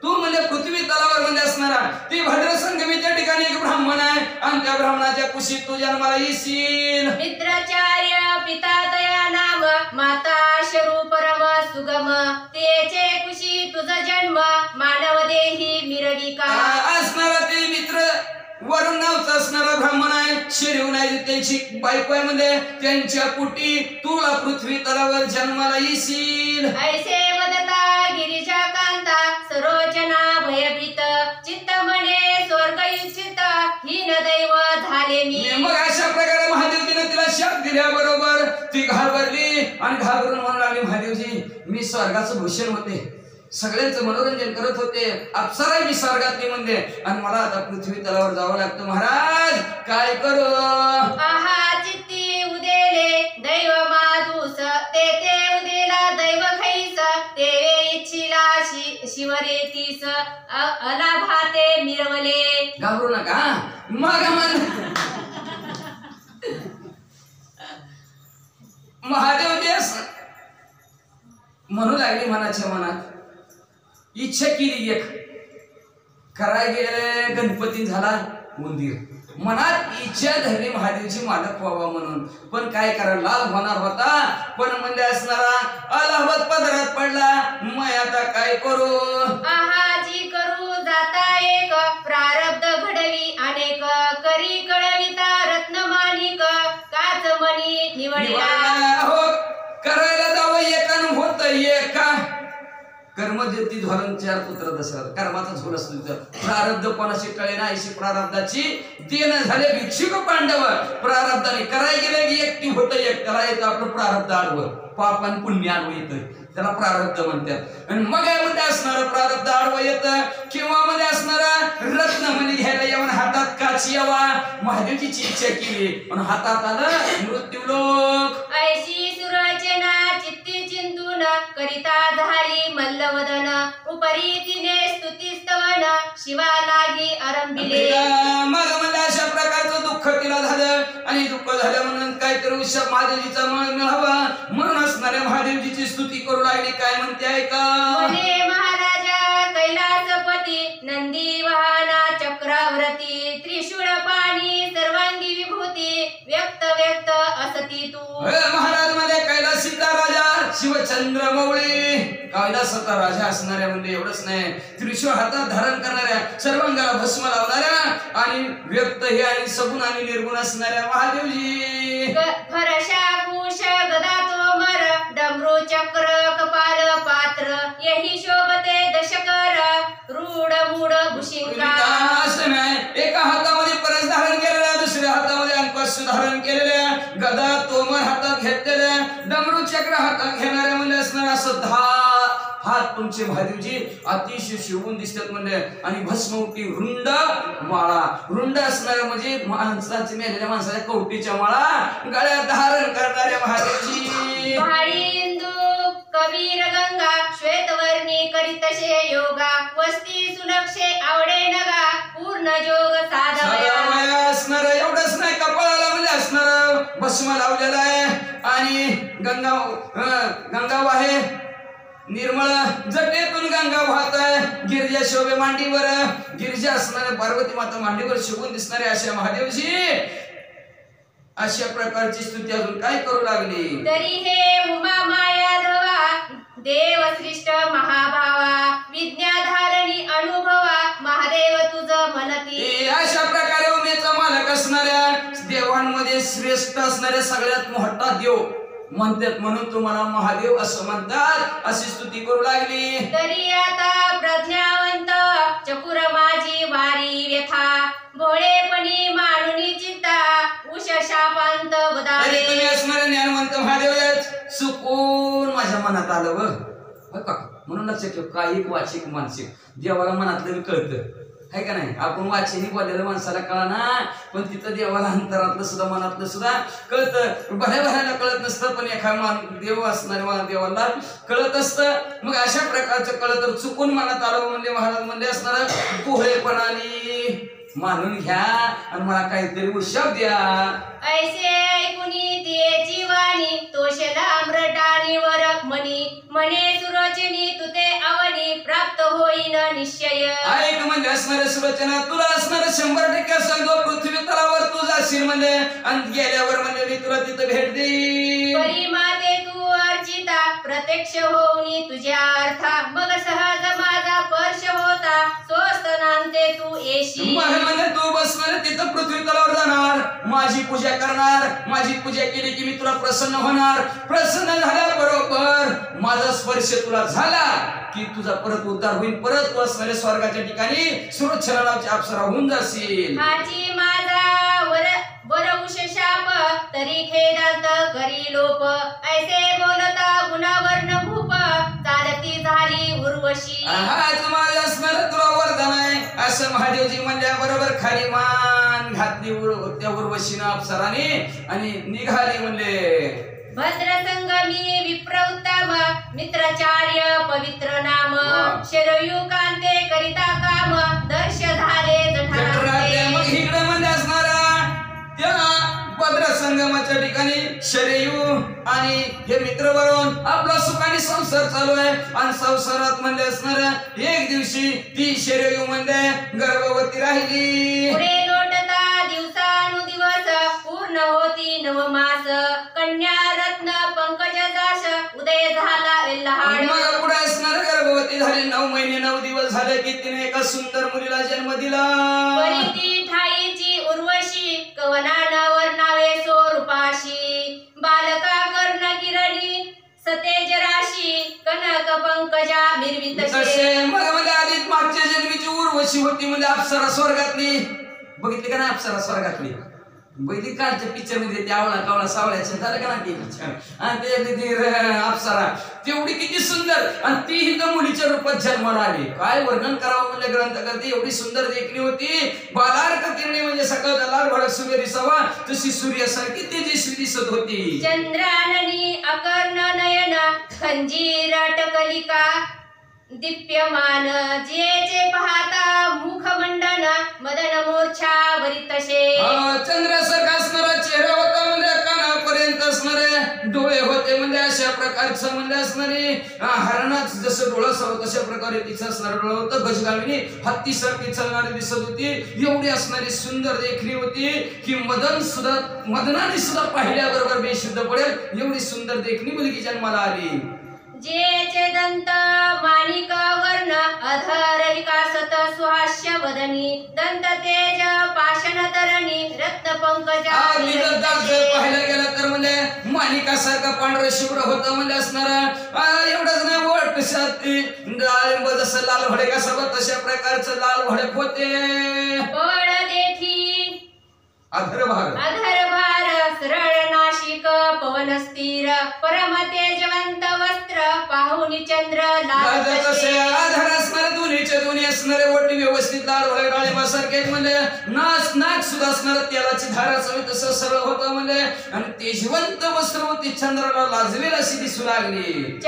तू म्हणजे पृथ्वी तलावर म्हणजे असणारा ती भद्र संगमी त्या ठिकाणी एक ब्राह्मण आहे आणि त्या ब्राह्मणाच्या कुशीत तू जन्माला येशील. मित्राचार्य पिता तया नाम माता शरू परम सुगम तेचे कुशी तुझा जन्म मानव देही मिरविका. असणारा ते मित्र वरुण नावचा असणारा ब्राह्मण आहे, शिरीव नाही त्यांची बायको आहे म्हणजे त्यांच्या पोटी तुला पृथ्वी तलावर जन्माला येशील. ऐसे वदता गिरिजा कांता सरोजना भयभीत चित्त म्हणे स्वर्ग इच्छित हीन दैव झाले मी. मग अशा प्रकारे महादेवजीने तिला शाप दिल्याबरोबर ती घाबरली आणि घाबरून म्हणू लागली महादेवजी मी स्वर्गाचं भूषण होते, सगळ्यांचं मनोरंजन करत होते, अप्सरा मी स्वर्गातली म्हणजे आणि मला आता पृथ्वी तलावर जावं लागतं. महाराज काय करू. आहा चित्ती उदेले दैव माधूस ते उदेला दैव खैस ते इच्छिला शिवरेतीस अलाभाते मिरवले. घाबरू नका. मग महादेवजी म्हणू लागली मनाच्या मनात इच्छा केली एक करायला गेले गणपती झाला उंदीर मनात इच्छा धरली महादेवची मालक व्हावा म्हणून पण काय करा लाभ होणार होता पण म्हणजे असणारा अलाहाबाद पदरात पडला मग आता काय करू आहाजी करू जाता एक प्रारब्ध घडवी अनेक करी कळविता रत्नमाणिक काच मणी निवडला हो करायला जावं एकानं होत एका कर्मज्योती धोरण 4 पुत्र दशरथ कर्माचा झोल असतो तर प्रारब्ध कोणाशी कळे ना अशी प्रारब्धाची देण झाले भिक्षुक पांडव प्रारब्धाने करायला गेले की एकटी होतं एक त्याला येतं आपलं प्रारब्ध आडवं पाप आणि पुण्य आडवं येतं त्याला प्रारब्ध म्हणतात आणि मग मध्ये असणारं प्रारब्ध आडवं येतं किंवा मध्ये असणारा रत्न म्हणजे घ्यायला येऊन हातात काची यावा महादेवची इच्छा केली पण हातात आलं मृत्यू लोक ऐशी सुरचना चित्ती चिंतून करिता झाली मल्लवदन उपरी तिने स्तुतीस्तवन शिवा लागी आरंभिले मग मला अशा प्रकारचं दुःख तिला झालं आणि दुःख झालं म्हणून काय करू महादेवजीचा मन मिळावा म्हणून असणाऱ्या महादेवजीची स्तुती करू लागली काय म्हणते ऐका म्हणे महाराजा कैलासपती नंदी वाहना चक्रवर्ती त्रिशूळ पाणी सर्वांगी विभूती व्यक्त व्यक्त असती तू महाराज मध्ये कैलासीचा राजा शिवचंद्र मौळी कैलासाचा राजा असणाऱ्या म्हणजे एवढंच नाही त्रिशूळ हातात धारण करणाऱ्या सर्वांगाला भस्म लावणाऱ्या आणि व्यक्त हे आणि सगुण आणि निर्गुण असणाऱ्या महादेवजी फरशा कुश गदा तोमर डमरू चक्र कपाल पात्र यही शोभते दशकर रूढ मूढ भुशिंगा असं नाही एका हातामध्ये परस धारण केलेल्या दुसऱ्या हातामध्ये अंकुश धारण केलेल्या गदा तोमर हातात घेतलेल्या डमरू चक्र हातात घेणाऱ्या म्हणजे असणार असं 10 हात तुमचे महादेवजी अतिशय शिवून दिसतात म्हणजे आणि भस्मवटी रुंड माळा रुंड असणाऱ्या म्हणजे माणसाचे मेलेल्या माणसाच्या कवटीच्या माळा गळ्यात धारण करणाऱ्या महादेवजी भाळींदू कबीर गंगा श्वेतवर्णी करीतशे योगा वस्ती सुलक्षे आवडे नगा पूर्ण जोग साधवया असणार एवढंच नाही कपाळाला म्हणजे असणार भस्म लावलेला आहे आणि गंगा वाहे निर्मळ जटेतून गंगा वाहत आहे गिरिजा शोभे मांडीवर गिरिजा असणाऱ्या पार्वती माता मांडीवर शोभून दिसणारे अशा महादेवजी अशा प्रकारची स्तुती अजून काय करू लागली तरी हे उमा माया धवा देव श्रेष्ठ महाभावा विद्याधारणी अनुभवा महादेव तुझ म्हणती अशा प्रकारे उमेचा मालक असणाऱ्या देवांमध्ये श्रेष्ठ असणाऱ्या सगळ्यात मोठा देव म्हणतात म्हणून तुम्हाला महादेव असं म्हणतात अशी स्तुती करू लागली तरी आता प्रज्ञावंत चकुर माझी वारी व्यथा भोळेपणी मानुनी चित्ता उष शापांत बदावे तुम्ही असणारे ज्ञानवंत महादेव आहेत सुकून माझ्या मनात आलं बघ म्हणून लक्षात ठेव काही वाचिक मानसिक देवाला मनातलं कळतं है का नाही आपण वाचनी बोललेलं माणसाला कळा ना पण तिथं देवाला अंतरातलं सुद्धा मनातलं सुद्धा कळतं भऱ्या कळत नसतं पण एखादा देव असणाऱ्या देवाला कळत असतं मग अशा प्रकारचं कळत तर चुकून मनात आलं म्हणजे महाराज म्हणजे असणार पोहळेपणाने मानून घ्या आणि मला काहीतरी उशाब द्या ऐसे ऐकुनी तिची वाणी तोषला अमृतानी वरक मनी म्हणे सुरचनी तुते अवनी प्राप्त होईन निश्चय ऐक म्हणजे असणारे सुरचना तुला असणार 100% सांगतो पृथ्वी तलावर तू जाशील म्हणजे आणि गेल्यावर म्हणजे मी तुला तिथं भेट देईन परिमाते तू अर्चिता प्रत्यक्ष होऊनी तुझ्या अर्था मग सहज माझा स्पर्श होता स्वस्तनांते तू येशी म्हणजे तू बसणार तिथं पृथ्वी तलावर जाणार माझी पूजा करणार माझी पूजा केली की मी तुला प्रसन्न होणार प्रसन्न झाल्याबरोबर माझा स्पर्श तुला झाला की तुझा परत उद्धार होईल परत तू असणाऱ्या स्वर्गाच्या ठिकाणी सुरक्षणा नावाची अप्सरा होऊन जाशील हाची माझा वरउश शाप तरी खेदांत करी लोप ऐसे बोलता गुणावर्ण भूप चालती झाली उर्वशी हा तुम्हाला असणार तुला वरदान आहे असं महादेवजी म्हणल्याबरोबर खाली मान घातली त्या उर्वशीनं अप्सराने आणि निघाली म्हणले भद्रसंगमी विप्रउत्तम मित्रचार्य पवित्र नाम शरयू कांते करिता काम दर्श झाले मग इकडे म्हणजे असणारा त्या भद्रसंग संगमाच्या ठिकाणी शरयू आणि हे मित्र वरून आपला सुखाने संसार चालू आहे आणि संसारात म्हणले असणार एक दिवशी ती शरयू म्हणजे गर्भवती राहिली. पुढे लोटता दिवसानुदिवस पूर्ण होती नवमास कन्या रत्न पंकज दास उदय झाला लहान. मग पुढे असणार गर्भवती झाली 9 महिने 9 दिवस झाले की तिने एका सुंदर मुलीला जन्म दिला. परिती ठाईची उर्वशी कवनावर नावे स्वरूपाशी बालका कर्ण किरणी सतेज राशी कनक पंकजा मिरवितसे. मग म्हणजे आधीच मागच्या जन्मीची उर्वशी होती म्हणजे अप्सरा स्वर्गातली. बघितली का ना अप्सरा स्वर्गातली? बघितली कालच्या पिक्चर मध्ये ते आवळा कावळा सावळ्याचे झालं का ना ते पिक्चर आणि ते अप्सरा तेवढी किती सुंदर आणि ती हिंद मुलीच्या रूपात जन्माला आली. काय वर्णन करावं म्हणजे ग्रंथ करते एवढी सुंदर देखणी होती. बालार्क किरणी म्हणजे सकाळ लाल भडक सूर्य दिसावा तशी सूर्यासारखी तेजस्वी दिसत होती. चंद्राननी अकर्ण नयन खंजीर टकलिका दीप्यमान जेचे पाहता मुखमंडन मदन मूर्छा वरितशे. चंद्रासारखा असणारा चेहरा होता म्हणजे कानापर्यंत असणारे डोळे होते म्हणजे अशा प्रकारचं म्हणजे असणारे हरणाच जसं डोळा असावं तशा प्रकारे तिचं असणारं डोळं होतं. गजगामिनी हत्तीसारखी चालणारी दिसत होती. एवढी असणारी सुंदर देखणी होती की मदनाने सुद्धा पाहिल्याबरोबर बेशुद्ध पडेल एवढी सुंदर देखणी मुलगी जन्माला आली. जेचे दंत माणिक वर्ण अधर विकासत सुहास्य वदनी दंत तेज पाषण तरणी रत्न पंकजा. पाहायला गेला तर म्हणजे माणिकासारखा पांढर शुभ्र होतं म्हणजे असणारा एवढंच नाही वट डाळिंब जसं लाल भडक असावं तशा प्रकारचं लाल भडक होते. पळ देठी अधरभार सरळ नाशिक पवन स्थिर परम तेजवंत वस्त्र पाहुनी चंद्र लाल तसे आधार असणारे दोन्ही असणारे वटी व्यवस्थित लाल भडक डाळिंबासारखे म्हणजे नाक सुद्धा असणार तेलाची धार असावी तसं सरळ होतं म्हणजे आणि तेजवंत वस्त्र होती चंद्राला लाजवेल अशी दिसू लागली.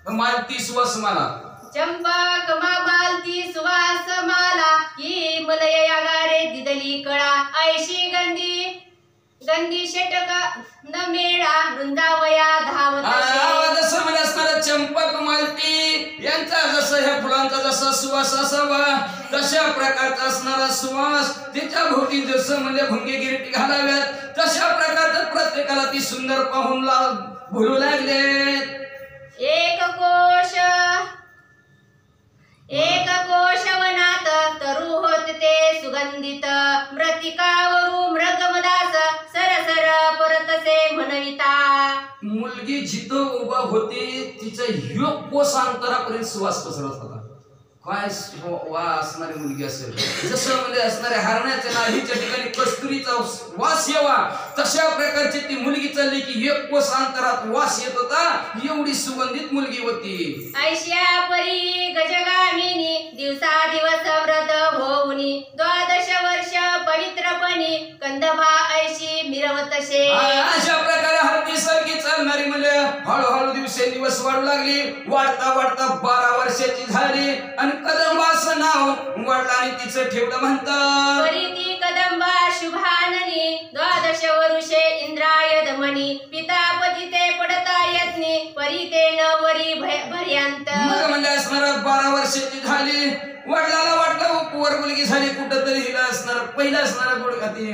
मालती सुवास माला चंपक मालती सुवास माला ही मलय यागारे दिदली कळा ऐशी गंधी षटक न मेळा वृंदावया धावत. जसं म्हणजे असणारा चंपक मालती यांचा जसं ह्या फुलांचा जसा सुवास असावा तशा प्रकारचा असणारा सुवास तिच्या भोवती जसं म्हणजे भुंगे गिरटी घालाव्यात तशा प्रकारचं प्रत्येकाला ती सुंदर पाहून भुलू लागले. एक कोश वनात तरु होत ते सुगंधित मृतिकावरू मृगमदास सरसर परतसे म्हणविता. मुलगी जिथं उभा होती तिचं योग कोसांतरापर्यंत सुवास पसरत होता. काय वा असणारी मुलगी असेल जसं म्हणजे असणाऱ्या हरणाच्या नाभीच्या ठिकाणी कस्तुरीचा वास यावा तशा प्रकारची ती मुलगी चालली की एक कोस अंतरात वास येत होता. एवढी सुगंधित मुलगी होती. ऐश्या परी गजगामिनी दिवसा दिवस व्रत होऊनी 12 वर्ष पवित्रपणी कंदभा ऐशी मिरवतशे. अशा प्रकारे हत्तीसारखी चालणारी म्हणजे हळूहळू दिवसेंदिवस वाढू लागली. वाढता 12 वर्षाची झाली आणि कदंबाचं नाव वडला आणि तिचं ठेवलं म्हणतात. परिती कदंबा शुभाननी 12 वरुषे इंद्राय दमनी पितापती ते पडता यत्नी परिते न वरी भर्यांत. म्हणजे असणार 12 वर्षाची झाली. वडिलाला वाटलं पोर मुलगी झाली कुठं तरी हिला असणार पहिला असणारा गोडका ती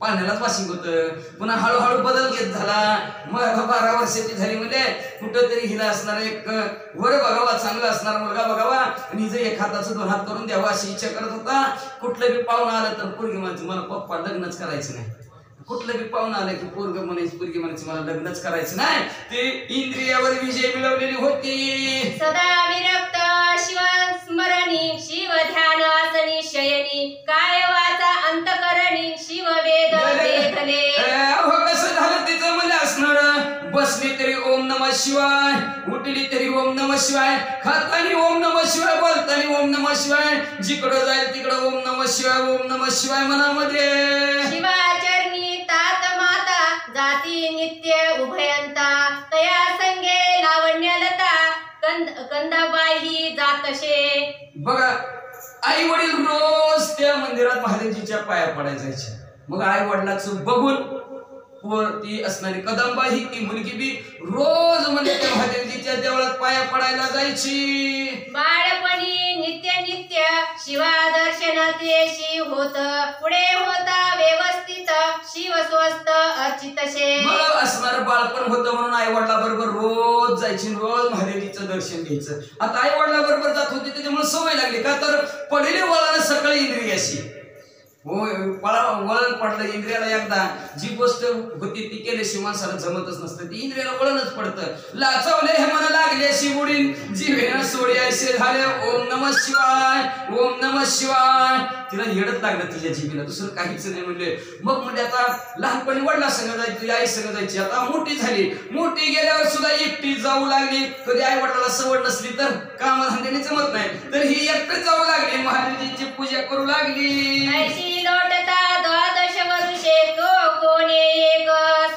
पाण्यालाच वाशिंग होत. पुन्हा हळूहळू बदल घेत झाला. मग 12 वर्षाची झाली म्हणजे कुठं तरी हिला असणार एक वर बघावा चांगला असणार मुलगा बघावा आणि हिचं एक हाताचं 2 हात करून द्यावा अशी इच्छा करत होता. कुठलं बी पाहुणं आलं तर पोरगी म्हणायची मला पप्पा लग्नच करायचं नाही. कुठलं बी पाहुणं आलं की पोरग म्हणायची पोरगी म्हणायची मला लग्नच करायचं नाही. ते इंद्रियावर विजय मिळवलेली होती. सदा विरक्त शिव स्मरणी शिव ध्यान आसनी शयनी काय वाचा अंतकरणी शिव वेद वेधले. कसं झालं तिचं म्हणजे असणार बसली तरी ओम नमः शिवाय उठली तरी ओम नमः शिवाय खातानी ओम नमः शिवाय बोलतानी ओम नमः शिवाय जिकडं जाईल तिकडं ओम नमः शिवाय मनामध्ये. शिवाचरणी तात माता जाती नित्य उभयंता तया संगे लावण्यलता कंदबाई जातशे. बघा आई वडील रोज त्या मंदिरात महादेवजीच्या पाया पडायला जायचे. मग आई वडिलाचं बघून ती असणारी कदंबा ही ती मुलगी बी रोज म्हणजे त्या महादेवजीच्या देवळात पाया पडायला जायची. बाळपणी नित्य नित्य शिवा दर्शन तेशी होत, पुढे होता व्यवस्थित शिव स्वस्त अर्चित शे. मग असणारं बाळपण होतं म्हणून आई वडिला बरोबर रोज जायची, रोज महादेवजीचं दर्शन घ्यायचं. आता आई वडिला बरोबर जात होती त्याच्यामुळे सवय लागली का तर पडलेले वळण सकाळी इंद्रियाशी वळण पडलं इंद्रियाला. एकदा जी गोष्ट होती ती केल्याशी माणसाला जमतच नसतं, ती इंद्रियाला वळणच पडतं. लाचवले हे मला लागले शिवडीन जीवेना सोडी ऐसे झाले ओम नमः शिवाय ओम नमः शिवाय. तिला येडत लागलं तिच्या जीवीला, दुसरं काहीच नाही म्हणले. मग म्हणजे आता लहानपणी वडिला संग जायची, आई संग जायची, आता मोठी झाली, मोठी गेल्यावर सुद्धा एकटी जाऊ लागली. कधी आई वडिलाला सवड नसली तर कामधंद्याने जमत नाही, तर ही एकटीच जाऊ लागली, महादेवजीची पूजा करू लागली. लोटता द्वादश वर्षे तो कोणे एक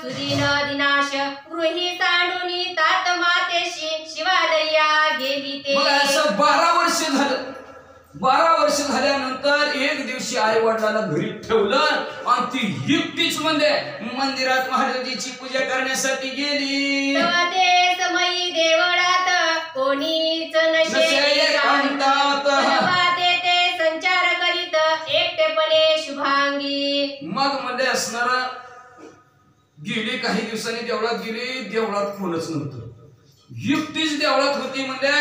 सुदीन दिनाश गृही सांडूनी तात मातेशी शिवालया गेली ते. असं 12 वर्ष झालं. 12 वर्ष झाल्यानंतर एक दिवशी आई वडिलाला घरी ठेवलं आणि ती एकटीच म्हणजे मंदिरात महादेवजीची पूजा करण्यासाठी गेली. ते समयी देवळात कोणीच नशे संचार करीत एकटेपणे शुभांगी. मग म्हणजे असणार गेली, काही दिवसांनी देवळात गेली, देवळात कोणच नव्हतं, एकटीच देवळात होती. म्हणजे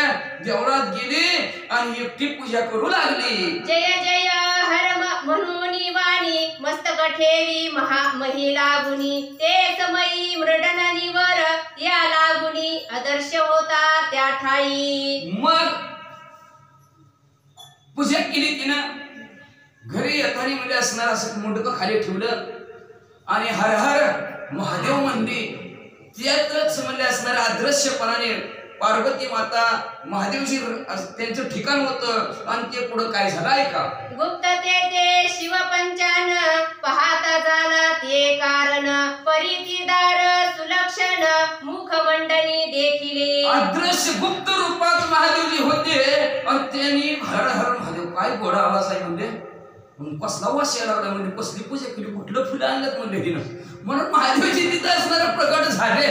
देवळात गेली आणि एकटी पूजा करू लागली. जय जय हर म्हणून वाणी मस्तक ठेवी महिला गुणी, ते समयी मृडननीवर या लागुनी आदर्श होता त्या ठाई. मग पूजा केली तिनं. घरी येताना म्हणजे असणार असं मुंडकं खाली ठेवलं आणि हर हर महादेव म्हणली. त्यातच म्हणजे असणार अदृश्यपणाने पार्वती माता महादेवजी त्यांचं ठिकाण होतं आणि ते पुढं काय झालं ऐका. गुप्त ते शिव पंचान पाहता झाला ते कारण, परितीदार सुलक्षण मुखमंडनी देखिले. अदृश्य गुप्त रूपात महादेवजी होते आणि त्यांनी हर हर महादेव काय गोडा आवाज आहे म्हणजे कसला वास यायला लागला, म्हणजे कसली पूजा केली, कुठलं फुलं आणलं म्हणले हिनं. म्हणून महादेवजी तिथं असणारे प्रकट झाले.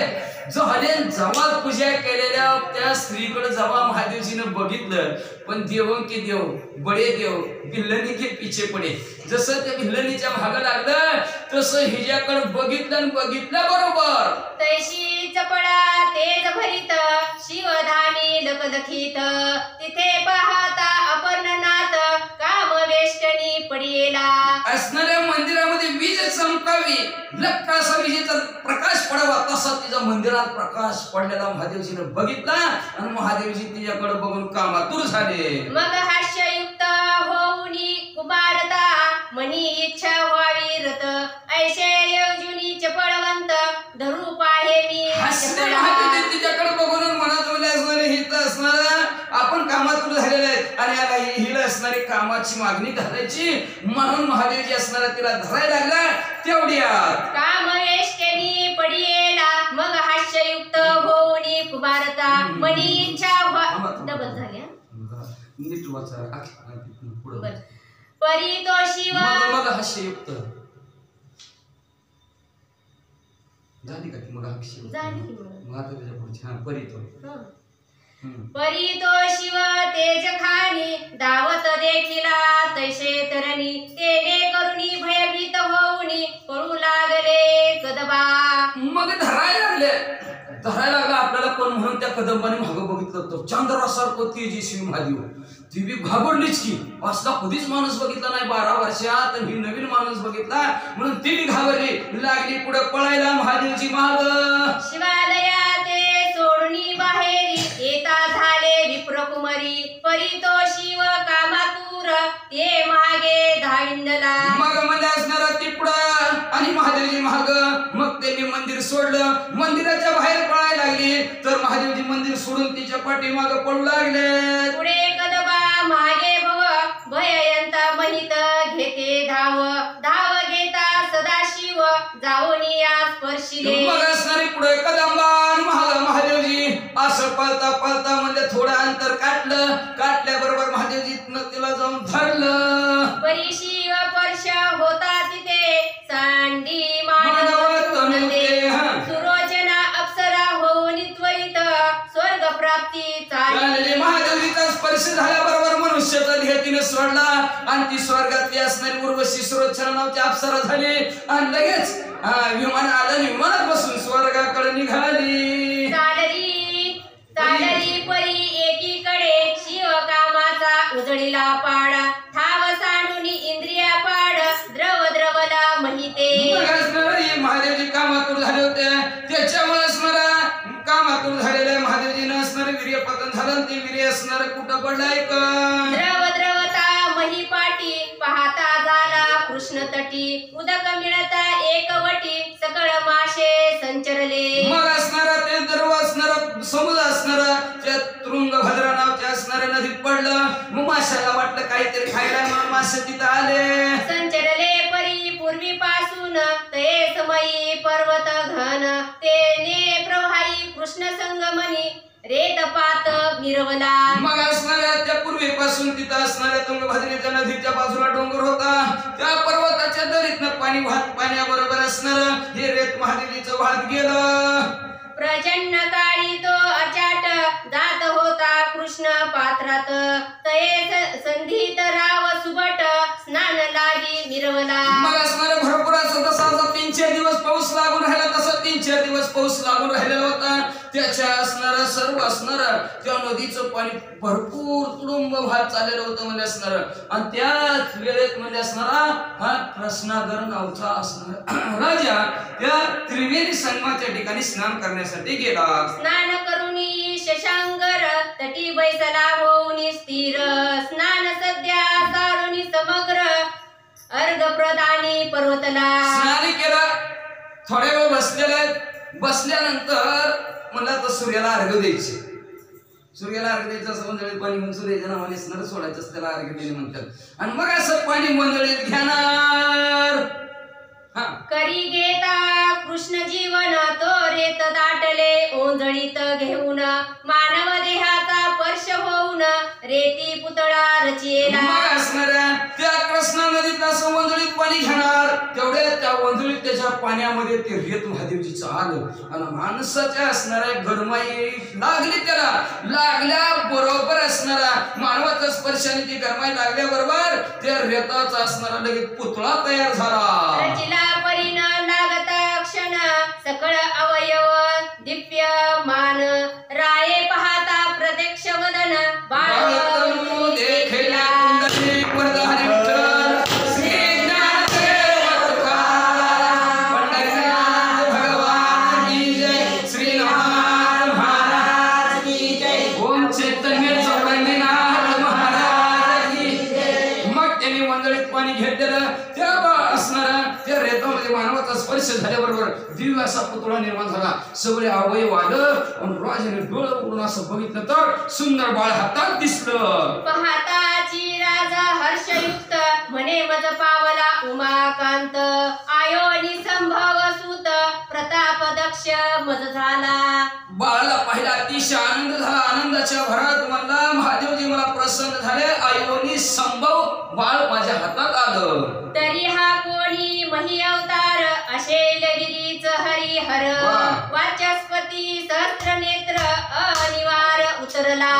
जेव्हा पूजा केलेल्या त्या स्त्रीकडे जेव्हा महादेवजीनं बघितलं, पण देवों के देव बडे देव भिल्लनी के पीछे पडे, जसं त्या भिल्लनीच्या मागं लागलं तसं हिच्याकडे बघितलं आणि बघितलं बरोबर तैशी चपळा तेज भरित शिवधामी लखलखित, तिथे पाहता अपर्णनाथ कामवेष्टनी पडिला. असणाऱ्या मंदिरामध्ये वीज चमकावी, लक्का असा विजेचा प्रकाश पडावा, तसा तिचा मंदिरात प्रकाश पडलेला महादेवजीनं बघितला आणि महादेवजी तिच्याकडे बघून कामातूर झाले. मग हास्ययुक्त होऊनी कुमारता मनी इच्छा व्हावी रत, ऐशे योजुनी चपळवंत धरू पाहे मी. महादेवजी तिच्याकडे बघून म्हणत असणारे हित असणारा आपण कामातूर झालेले आहेत आणि आता हिला असणारी कामाची मागणी घालायची, म्हणून महादेवजी असणारा तिला धरायला लागला. तेवढ्यात कामवेष्टनी पडिला, मग हास्ययुक्त होऊनी कुमारता मनी इच्छा डबल झाली. नीट वाचा पुढे. परी तो शिव मग हास्ययुक्त झाली का ती? मग हास्ययुक्त झाली. मग आता त्याच्या पुढची हा परी तो परी तो शिव तेज खानी दावत देखिला तैसे तरणी, तेने करुणी भयभीत होऊनी पळू लागले कदबा. मग धरायला लागला आपल्याला पण, म्हणून त्या कदंबाने मागं बघितलं तर चंद्रासारखं तेजस्वी महादेव. ती बी घाबरलीच की, असला कधीच माणूस बघितला नाही 12 वर्षात, ही नवीन माणूस बघितला म्हणून ती बी घाबरली, लागली पुढे पळायला महादेवची माग. शिवालया ते सोडणी बाहेरी येता झाले विप्रकुमारी, परी तो शिव कामातूर ते मागे धाविंदला. मग म्हणजे असणारा ती पुढं आणि महादेवजी माग. मग त्यांनी मंदिर सोडलं, मंदिराच्या बाहेर पळायला लागली तर महादेवजी मंदिर सोडून तिच्या पाठीमाग पळू लागले. पुढे कदबा मागे भव भययंता महित घेते धाव, धाव घेता सदाशिव जाऊनी आज स्पर्शिले. मग असणारी पुढे कदंबा महादेवजी असं पळता पळता म्हणजे थोडं अंतर काढलं, काढल्याबरोबर महादेवजी तिला जाऊन धरलं. परी शिव स्पर्श होता तिथे सोडला आणि ती स्वर्गातली असणारी उर्वशी सुरोचना नावाची अप्सरा झाली आणि लगेच विमान आलं, विमानात बसून स्वर्गाकडे निघाली. चालली परी एकीकडे शिवकामाचा उजळीला पाडा, ठाव सांडून इंद्रिया पाड, द्रवला महिते. महादेवजी कामातूर झाले होते, त्याच्यामुळे असणारा कामातूर झालेल्या महादेवजीनं असणारे वीर्य पतन झालं. ते वीर्य असणार कुठं पडलंय का? द्रवता महिपाटी पाहता झाला कृष्ण तटी, उदक मिळता एकवटी सकळ माशे संचरले. मग असणारा ते द्रव असणारा समुद्र असणारा त्या तुंगभद्रा नावाच्या असणाऱ्या नदीत पडलं. मग माशाला वाटलं काहीतरी खायला, म्हणून मासे तिथं आले. संचरले परी पूर्वीपासून ते समयी पर्वत घन, तेने प्रवाही कृष्ण संगमनी रेतपात मिरवला. मग असणाऱ्या त्या पूर्वीपासून तिथं असणाऱ्या तुंगभद्रेच्या नदीच्या बाजूला डोंगर होता. त्या पर्वताच्या दरीतनं पाणी वाहत, पाण्याबरोबर असणार हे रेत महादेवीचं वाहत गेलं. प्रचंड काळी तो अचाट जात होता कृष्ण पात्रात, तये संधीत राव सुबट स्नान लागी मिरवला. मग असणारे भरपूर असं जसा 3-4 दिवस पाऊस लागून राहिला, तसा 3-4 दिवस पाऊस लागून राहिलेला होता. त्याच्या असणारा सर्व असणारा त्या नदीचं पाणी भरपूर तुडुंब वाहत चाललेलं होतं म्हणजे असणार. आणि त्याच वेळेत म्हणजे असणारा हा कृष्णागर नावचा असणारा राजा त्या त्रिवेणी संगमाच्या ठिकाणी स्नान करण्यासाठी गेला. स्नान करूनी शशांकर तटी बैसला होऊनी स्थिर, स्नान सध्या सारुनी समग्र अर्घ प्रदानी पर्वतला. स्नान केला, थोड्या वेळ बसल्यानंतर म्हणला तर सूर्याला अर्घ द्यायचे. सूर्याला अर्घ द्यायचं असं मंडळीत पाणी म्हणून सूर्याच्या नावाने स्नान सोडायचं, त्याला अर्घ देणे म्हणतात. आणि मग असं पाणी मंडळीत घेणार. करी घेता कृष्ण जीवन तो रेत दाटले, ओंजळीत घेऊन मानव देहाचा स्पर्श होऊन रेती पुतळा रचिला. मग असणाऱ्या त्या कृष्णा नदीत असं वंजळीत पाणी घेणार, तेवढ्या त्या वंजळीत त्याच्या पाण्यामध्ये ते रेत महादेवजीचं आलं आणि माणसाच्या असणाऱ्या गरमाई लागली. त्याला लागल्या बरोबर असणारा मानवाच्या स्पर्शाने ती गरमाई लागल्याबरोबर त्या रेताचा असणारा लगेच पुतळा तयार झाला. रचिला परीन लागता क्षण सकळ अवयव दिव्यमान, राये पाहता प्रत्यक्ष वदन बाळतनु देखिला. पाणी घेतलेलं त्या असणारा त्या रेतामध्ये मानवाचा स्पर्श झाल्याबरोबर दिव्य असा पुतळा निर्माण झाला. सगळे अवयव आलं आणि राजाने डोळं उघडून असं बघितलं तर सुंदर बाळ हातात दिसलं. पाहताची राजा हर्षयुक्त म्हणे मज पावला उमाकांत, आयोनी संभव सुत प्रताप दक्ष मज झाला. बाळाला पाहिला अतिशय आनंद झाला. आनंदाच्या भरात म्हणला महादेवजी मला प्रसन्न झाले, आयोनी संभव बाळ माझ्या हातात आलं. तरी हा कोणी मही अवतार अशेल गिरीच हरिहर, वाचस्पती सहस्त्र नेत्र अनिवार उतरला.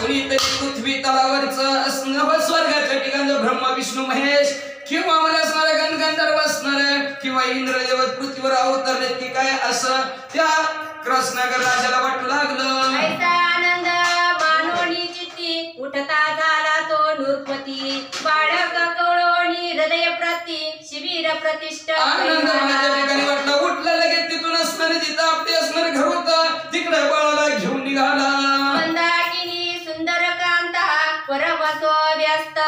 कुणीतरी पृथ्वी तलावरचं स्वर्गाच्या ठिकाणचं ब्रह्मा विष्णू महेश किंवा मला असणारे गणगंधर्व असणारे किंवा इंद्रदेव पृथ्वीवर अवतरले की काय असं त्या कृष्णागर राजाला वाटू लागलं. ऐसा आनंद मानोनी चित्ती उठता झाला तो नृपती, बाळक कवळोनी हृदय प्रती शिबिर प्रतिष्ठ. आनंद माझ्या ठिकाणी वाटला, उठला लगेच तिथून असणारे जिथं आपले असणारे घर होतं तिकडे बाळाला घेऊन निघाला. मंदाकिनी सुंदर कांता परमसो व्यस्त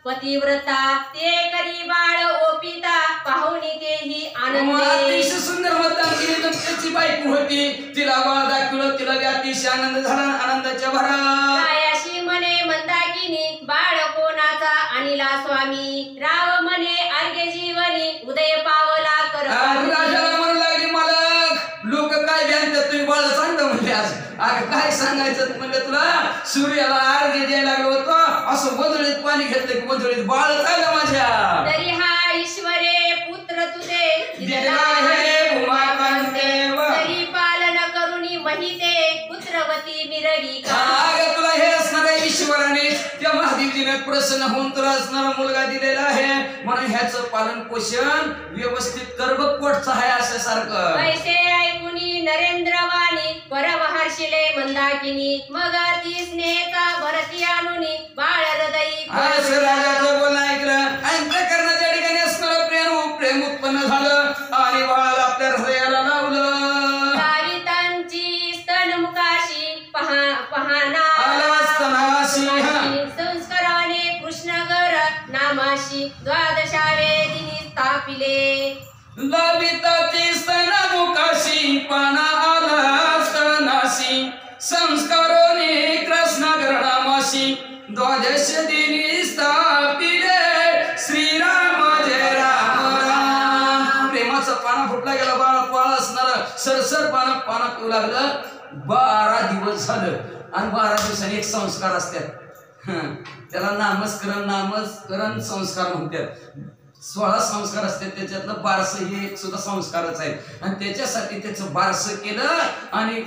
पतिव्रता, ते करी बाळ ओपिता पाहुणी तेही आनंदी. अतिशय सुंदर मंदाकिनी त्याची बायको होती, तिला बाळ दाखवलं, तिला अतिशय आनंद झाला. आनंदाच्या भरात कायाशी म्हणे मंदाकिनी बाळ कोणाचा अनिला स्वामी, राव म्हणे अर्घ्य जीवनी उदय पावला कर. राजाला म्हणू लागली मालक लोक काय द्यायचं तुम्ही बाळ सांगतो म्हणजे आज काय सांगायचं म्हणलं तुला सूर्याला अर्घ्य द्यायला लागलो होतं, असं वंजळीत पाणी घेतलं की वंजळीत बाळ झालं माझ्या. तरी हा ईश्वरे पुत्र तुझे दिलेला आहे उमाकांतेव, तरी पालन करुणी महिते पुत्रवती मिरवी का. तुला हे असणार ईश्वराने त्या महादेवजीने प्रसन्न होऊन तुला असणारा मुलगा दिलेला आहे, म्हणून ह्याचं पालन पोषण व्यवस्थित कर बघ, पोटचं आहे असं सारखं. पैसे ऐकुनी नरेंद्र वाणी परमहर्षिले मंदाकिनी, मग ती स्नेहचा भरती आणुनी बाळ हृदयी. असं राजाचं बोलणं ऐकलं आणि प्रकरणाच्या ठिकाणी असणारं प्रेम उत्पन्न झालं आणि बाळाला आपल्या हृदयाला लावलं. सावितांची स्तनमुखाशी पहाना संस्काराने कृष्णगर नामाशी द्वादशावे दिनी स्थापिले. लविताची स्तनमुखाशी पाना आला स्तनाशी संस्कारोनी कृष्णगर नामाशी द्वादश दिनी स्थापिले. श्रीराम जय राम राम. प्रेमाचा पाना फुटला गेला, बाळ असणार सरसर पाना पिऊ लागलं. 12 दिवस झालं आणि 12 दिवसांनी एक संस्कार असतात, त्याला नामस्करण संस्कार म्हणतात. 16 संस्कार असतात, त्याच्यातलं बारसं हे एक सुद्धा संस्कारच आहे. आणि त्याच्यासाठी त्याचं बारसं केलं आणि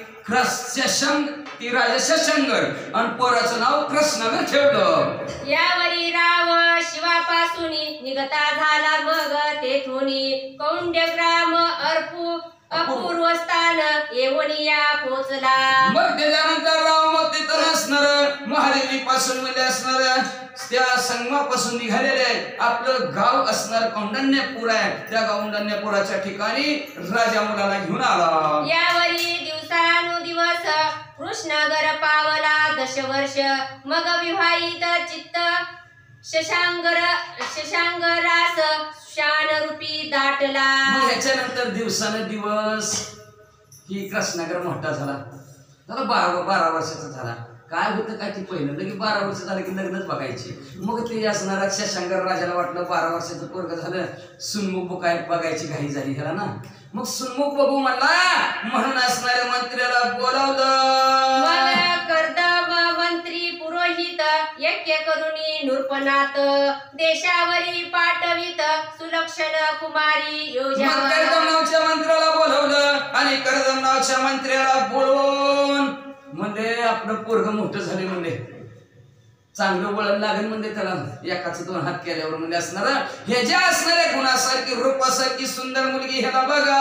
ती राजा शशंकर आणि पोराचं नाव कृष्णानं ठेवलं. यावरी राव शिवापासून निघता झाला, मग तेथून कौंड्यग्राम अपूर्व स्थान येवनिया पोचला. मग त्याच्यानंतर राव मग तिथं असणार महादेवी पासून मध्ये असणार त्या संगमापासून निघालेले आपलं गाव असणार कौंडण्यपूर आहे. त्या कौंडण्यपुराच्या ठिकाणी राजा मुलाला घेऊन आला. यावरी दिवसानुदिवस कृष्णगर पावला 10 वर्ष, मग विवाहित चित्त शशांगरास शानरूपी दाटला. याच्यानंतर दिवसानुदिवस ही कृष्णगर मोठा झाला, त्याला 12 वर्षाचा झाला. काय होतं काय ते पहिलं लगे 12 वर्ष झालं की लग्नच बघायचे. मग ते असणारा शशांकर राजाला वाटलं 12 वर्षाचं पोरग झालं, सुनमुख बघायची घाई झाली ह्याला ना. मग सुनमुख बघू म्हणला, म्हणून असणाऱ्या मंत्र्याला बोलावलं. कर्दम मंत्री पुरोहित यज्ञ करुणी नृपनाथ, देशावरी पाठवित सुलक्षण कुमारी योजना. कर्दम नावच्या मंत्र्याला बोलवलं आणि कर्दम नावच्या मंत्र्याला बोलवून म्हणजे आपलं पोरग मोठं झाले, म्हणजे चांगलं वळण लागेल, म्हणजे त्याला एकाच 2 हात केल्यावर म्हणजे असणार हे ज्या असणाऱ्या गुणासारखी रूपासारखी सुंदर मुलगी ह्याला बघा.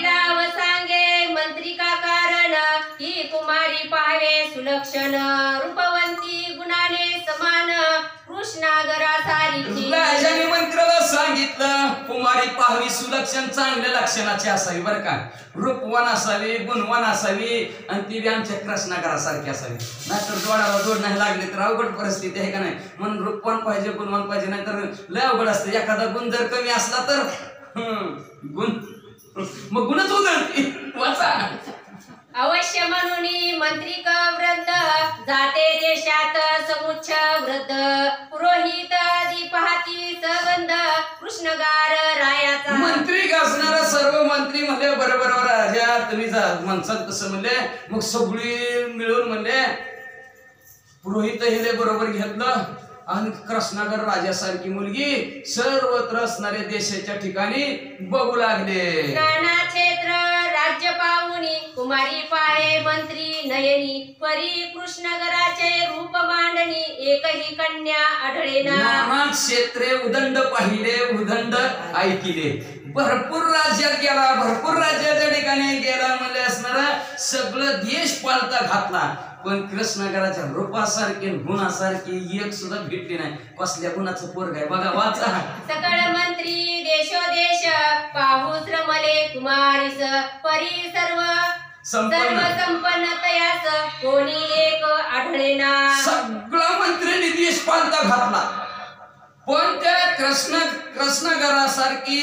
राव सांगे मंत्री का कारण, ही कुमारी पाहावे सुलक्षण, रूपवंती गुणाने समान कृष्णागरा सारखी. राजाने मंत्र्याला सांगितलं कुमारी पाहावी सुलक्षण, चांगल्या लक्षणाची असावी बरं का, रूपवान असावी, गुणवान असावी आणि ती बी आमच्या कृष्णागरासारखी असावी. नाहीतर जोडाला जोड नाही लागले तर अवघड परिस्थिती आहे का नाही. म्हणून रूपवान पाहिजे, गुणवान पाहिजे, नाहीतर लय अवघड असतं. एखादा गुण जर कमी असला तर गुण मग गुणच उधळते वाचा. अवश्य म्हणून मंत्री वृद्ध जाते देशात समुच्च वृद्ध, पुरोहित दीपहाती संबंध कृष्णगार रायाचा. मंत्री असणारा सर्व मंत्री म्हणले बरोबर राजा तुम्ही म्हणसाल तसं म्हणले. मग सगळी मिळून म्हणले पुरोहित हे बरोबर घेतलं आणि कृष्णागर राजासारखी मुलगी सर्वत्र असणाऱ्या देशाच्या ठिकाणी बघू लागले. नाना क्षेत्र राज्य पाहुनी कुमारी पाहे मंत्री नयनी, परी कृष्णगराचे रूप मांडणी एकही कन्या आढळेना. नाना क्षेत्रे उदंड पाहिले उदंड ऐकिले. भरपूर राज्यात गेला, भरपूर राज्याच्या ठिकाणी गेला म्हणजे असणारा सगळं देश पालता घातला, पण कृष्णगराच्या रूपासारखी गुणासारखी एक सुद्धा भेटली नाही. कसल्या गुणाचं पोरग आहे बघा वाचा. सकळ मंत्री देशोदेश पाहूस रमले कुमारीस, परी सर्व संपन्न तयास कोणी एक आढळेना. सगळा मंत्र्यांनी देश पालता घातला, पण त्या कृष्णगरासारखी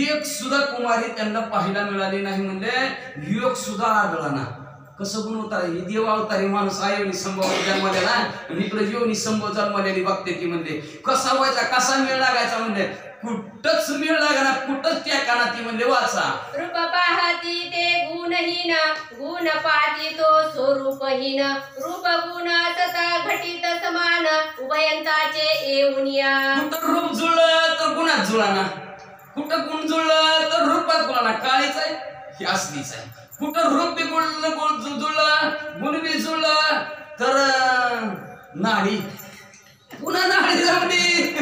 एक सुद्धा कुमारी त्यांना पाहायला मिळाली नाही. म्हणजे एक सुद्धा आढळला ना. कसं गुण होता ही देव अवतारी माणूस आयोनी संभव जन्मलेला आणि इकडे योनी संभव जन्मलेली बघते ती म्हणते कसा व्हायचा कसा मेळ लागायचा म्हणजे कुठंच मेळ लागाना कुठंच त्या काना ती म्हणजे वाचा. रूप पाहती ते गुणहीन, गुण पाहती तो स्वरूपहीन, रूप गुण सता घटित समान उभयंताचे येऊनिया. कुठं रूप जुळलं तर गुणात जुळाना, कुठं गुण जुळलं तर रूपात जुळाना. काळीच आहे ही असलीच आहे. कुठं रूप बी जुळलं गुण बी जुळलं तर नाडी पुन्हा नाडी जमली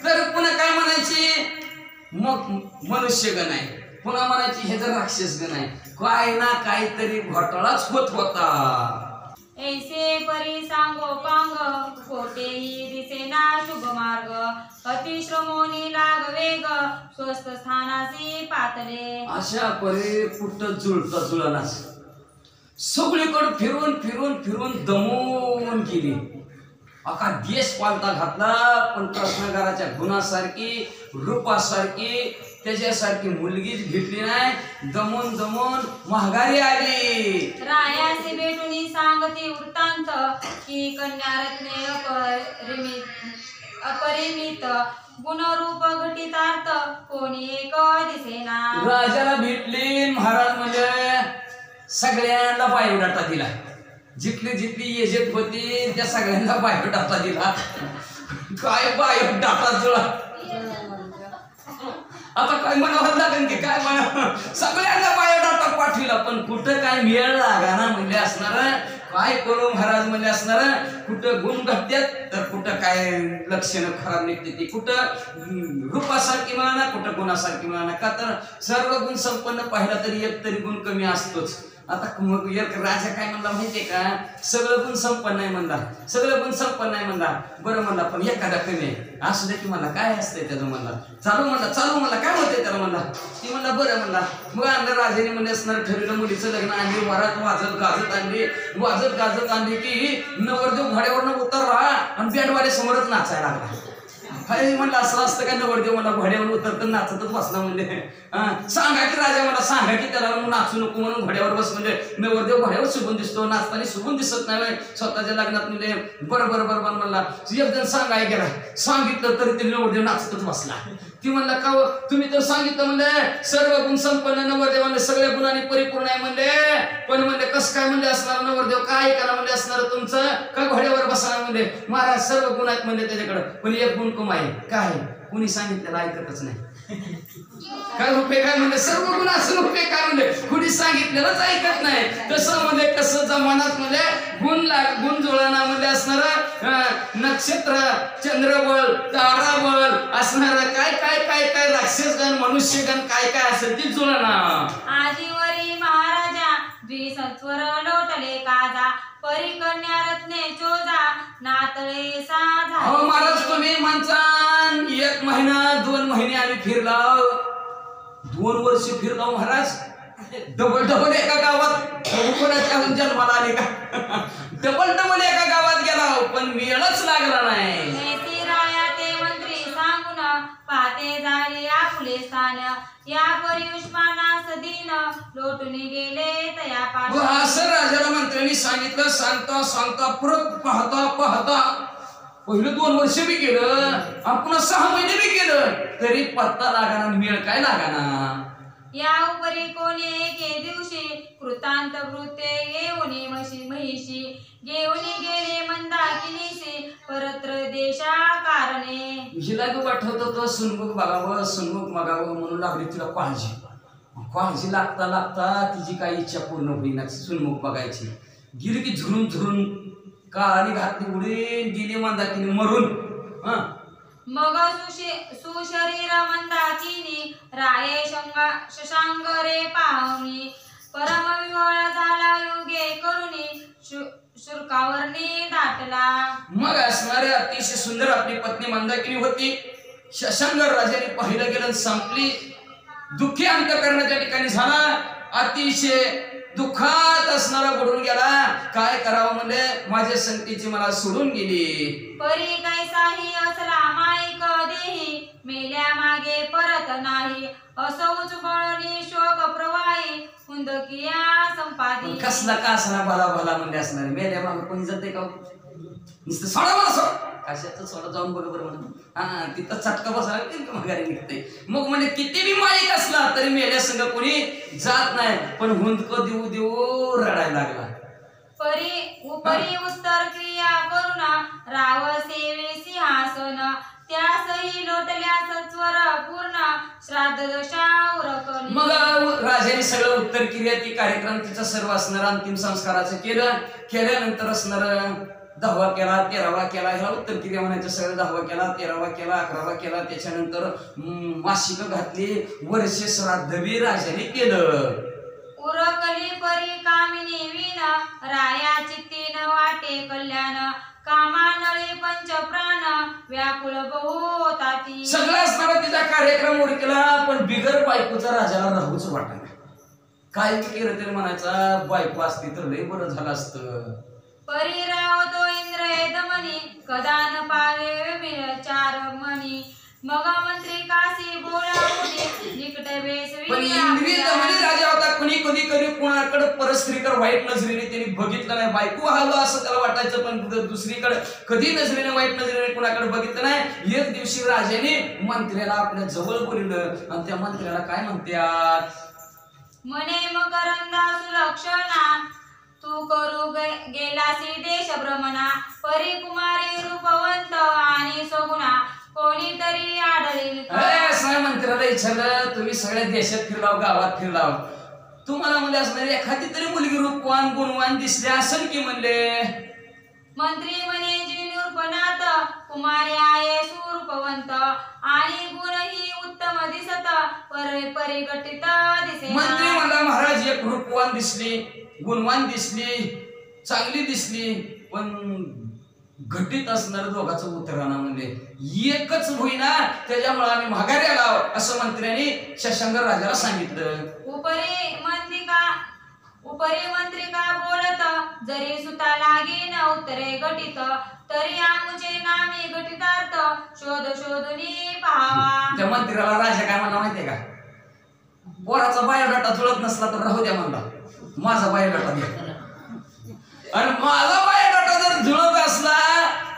तर पुन्हा काय म्हणायची, मग मनुष्यगण आहे, पुन्हा म्हणायची हे तर राक्षसगण आहे. काय ना काहीतरी घोटाळाच होत होता. ऐसे परी सांगो पांग कोठेही दिसेना शुभ मार्ग अतिश्रमोनी लाग वेग स्वस्थ स्थानासी पातले. अशा परी कुठं जुळता जुळणास सगळीकडे फिरून फिरून फिरून दमून गेली. अका देश पालता घातला पण कृष्णगाराच्या गुणासारखी रूपासारखी त्याच्यासारखी मुलगीच भेटली नाही. दमून दमून महागारी आली. रायासी भेटून सांगती वृत्तांत की कन्यारत्ने अपरिमित गुणरूप घटितार्थ कोणी एक दिसेना. राजाला भेटली. महाराज म्हणजे सगळ्यांना बायोडाटा दिला. जिथली जिथली एजंट होती त्या सगळ्यांना बायोडाटा दिला. काय बायोडाटा जुळा आता काय म्हणावं लागेल की काय म्हणा, सगळ्यांना बायोडाटा पाठविला पण कुठं काय मिळेल लागा ना म्हणजे असणार. काय करू महाराज म्हणजे असणार. कुठं गुण घटत्यात तर कुठं काय लक्षणं खराब निघते ती. कुठं रूपासारखी म्हणा कुठं गुणासारखी म्हणा. का तर सर्व गुण संपन्न पाहिला तरी एक तरी गुण कमी असतोच. आता मग एक राजा काय म्हणला माहितीये का, सगळं गुण संपन्न नाही म्हणला, सगळं गुण संपन्न नाही म्हणला. बरं म्हणला पण एखादा कमी आहे असू दे की मला काय असतंय त्याचं म्हणला. चालू म्हणला काय होतंय त्याला म्हणला. ती म्हणला बरं म्हणला. मग आणलं राजाने म्हणजे असणार ठरवलं. मुलीचं लग्न आणली. वरात वाजत गाजत आणली. वाजत गाजत आणली की नवरदेव घोड्यावरनं उतरला आणि बँडवाले समोरच नाचायला लागला. काय म्हणलं असं असतं का नवरदेव मला घोड्यावर उतरत नाचतच बसला म्हणजे. सांगा की राजा मला सांगा की त्याला नाचू नको म्हणून घोड्यावर बस म्हणजे. नवरदेव घोड्यावर सुगून दिसतो नाचताना सुगून दिसत नाही स्वतःच्या लग्नात म्हणजे. बरं बरं बरं बरं म्हणला. एक जण सांगाय गेला. सांगितलं तरी ते नवरदेव नाचतच बसला. ती म्हणला का तुम्ही तर सांगितलं म्हणले सर्व गुण संपन्न नवरदेव म्हणले सगळ्या गुणांनी परिपूर्ण आहे म्हणले. पण म्हणले कसं काय म्हणले असणार नवरदेव काय करा म्हणले असणार तुमचं का घोड्यावर बसणार म्हणले. महाराज सर्व गुण आहेत म्हणले त्याच्याकडे पण एक गुण कम आहे. काय कुणी सांगितलेलं ऐकतच नाही. काय उपयोग काय म्हणले सर्व गुण असं उपयोग काय म्हणले कुणी सांगितलेलंच ऐकत नाही. तसं म्हणजे कसं जमानात म्हणजे गुण जुळणा म्हणजे असणार नक्षत्र चंद्रबळ ताराबळ असणार काय काय काय काय राक्षसगण मनुष्यगण काय काय असेल ती जुळणा. आजीवरी महाराजा द्विसत्वर लोटले काजा परी कन्या रत्ने चोजा नातळे साधा. अहो महाराज तुम्ही माणसान 1 महिना 2 महिने आम्ही फिरलाव 2 वर्ष फिरलाव महाराज. डबल एका गावात कोणाच्या जन्माला आले का डबल एका गावात गेला पण वेळच लागला नाही. राया ते मंत्री सांगून पाहते झाले आपुले स्थान या परी उष्मानास दिन लोटून गेले तया पाश. असं राजाला मंत्र्यांनी सांगितलं. सांगता परत पाहता पहिलं 2 वर्ष बी गेलं आपण 6 महिने बी गेलं तरी पत्ता लागाना मेळ काय लागाना. या उपरी कोणी एके दिवशी कृतांत वृत्ते घेऊन महिषी घेऊन गेले मंदाकिनीशी परत्र देशा कारणे. हिला बी वाटत होतं सुनमुख बघावं सुनमुख बघावं म्हणून लागली तिला काळजी लागता तिची काही इच्छा पूर्ण होईना सुनमुख बघायची. गेली की झुरून काळाने घातली उडीन गेली मंदाकिनी मरून. मग सुशरीर मंदाकिनी राये शशांग रे पाहुनी परम विवळ झाला युगे करुणी शुर्कावरणी दाटला. मग असणारे अतिशय सुंदर आपली पत्नी मंदाकिनी होती. शशांक राजाने पाहिलं गेलं संपली. दुःखी अंतःकरणाच्या ठिकाणी झाला. अतिशय दुःखात असणारा बुडून गेला. काय करावं म्हणजे माझ्या संगतीची मला सोडून गेली. परी कैसाही असला माईक देही मेल्या मागे परत नाही असोच बळणी शोक प्रवाही हुंदकिया संपादी. कसला का असणार भला म्हणजे असणार मेल्या मागे कोणी जाते का नुसतं सोडा मला सोड कशाचं सोडा जाऊन बरोबर म्हणून तिथं चटका बसायला माघारी निघते. मग म्हणजे किती बी माईक असला तरी मेल्या संग कोणी जात नाही. पण हुंदक देऊ रडायला लागला. परी उत्तर क्रिया करुणा राव सेवे सिंहासन त्यासही लोटल्या सत्वर पूर्ण श्राद्ध दशा उरकली. मग राजाने सगळं उत्तर क्रिया ती कार्यक्रम तिचा सर्व असणार अंतिम संस्काराचं केल्यानंतर असणार 10वा केला, 13वा केला, ह्याला उत्तर क्रिया म्हणायचं. सगळं 10वा केला, 13वा केला, 11वा केला. त्याच्यानंतर मासिक घातली, वर्ष श्राद्ध बी राजाने केलं. उरकली परी कामिनी विण राया चित्तीन वाटे कल्याण कामानळी पंच प्राण व्याकुळ बहुताती. सगळं असताना तिचा कार्यक्रम उरकला, पण बिगर बायकोचा राजाला राहूच वाटत. काय केलं तरी म्हणायचा बायको असती तर लय बरं झालं असतं. परिराव तो इंद्र दमनी कदान पावे चार मनी मग मंत्री काशी बोलावणे निकट बेस. पण इंद्रिय दमनी राजा होता. कधी कधी कधी कोणाकडे परस्त्रीकडे वाईट नजरेने त्यांनी बघितलं नाही. बायको हवं असं त्याला वाटायचं, पण दुसरीकडे कधी नजरेने वाईट नजरेने कोणाकडे बघितलं नाही. एक दिवशी राजाने मंत्र्याला आपल्या जवळ बोलवलं आणि त्या मंत्र्याला काय म्हणतात, मने मकरंदा सुलक्षणा तू करू गेलासी देश भ्रमणा परी कुमारी रूपवंत आणि सगुणा कोणीतरी आढळील. मंत्र्याला विचारलं, तुम्ही सगळ्या देशात फिरलाव, गावात फिरलाव, तुम्हाला म्हणजे असणारी एखादी तरी मुलगी रूपवान गुणवान दिसली असेल की म्हणले. मंत्री म्हणे जी नृपनाथ कुमारी आहे सुरूपवंत आणि गुणही उत्तम दिसत परिगठित दिसे. मंत्री म्हणला, महाराज एक रूपवान दिसली, गुणवान दिसली, चांगली दिसली, पण घटित असणार दोघांचं उतराना म्हणजे एकच होईना, त्याच्यामुळे आम्ही माघारी आलो असं मंत्र्यांनी शशांक राजाला सांगितलं. उपरी मंत्री का बोलत जरी सुता लागे न उत्तरे घटित तरी आमुचे नामे घटितार्थ शोध शोधुनी पाहावा. त्या मंत्र्याला राजा काय म्हणला माहितीये का, पोराचा बायोडाटा जुळत नसला तर राहू द्या म्हणला, माझा बायोडाटा द्या. आणि माझा बायोडाटा जर जुळत असला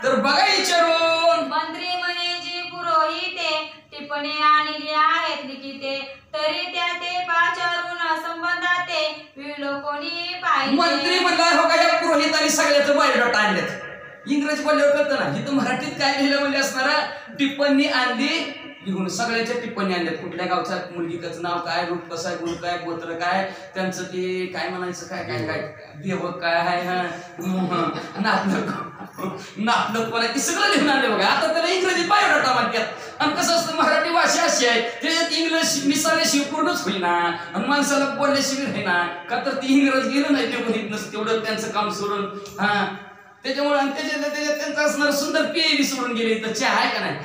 तर बघा विचारून. मंत्री म्हणे जी पुरोहिते टिप्पणी आणली आहेत लिखिते तरी त्या ते पाचारून संबंधाते विलोकोनी पाहिजे. मंत्री म्हणला, हो का या पुरोहितांनी सगळ्याचं बायोडाटा आणलेत. इंग्रजी बोलल्यावर कळतं ना, इथं मराठीत काय लिहिलं म्हणजे असणारा टिप्पणी आणली लिहून, सगळ्याच्या टिप्पणी आणल्यात. कुठल्या गावच्या मुलगीचं नाव काय, रूप कसं आहे, गुण काय, गोत्र काय, त्यांचं ते काय म्हणायचं, काय काय काय देव काय आहे, नापलं कोण आहे, ते सगळं लिहून आणले बघा. आता त्याला इंग्रजीत बायोडाटा म्हणतात. आणि कसं असतं, मराठी भाषा अशी आहे त्याच्यात इंग्लिश मिसाल्याशिवाय पूर्णच होईना आणि माणसाला बोलल्याशिवाय होईना, का तर ती इंग्रज गेलं नाही ते म्हणत नसतं तेवढं त्यांचं काम सोडून. हा त्याच्यामुळे त्याच्यात त्यांचं असणार सुंदर पेय सोडून गेले तर चहा आहे का नाही,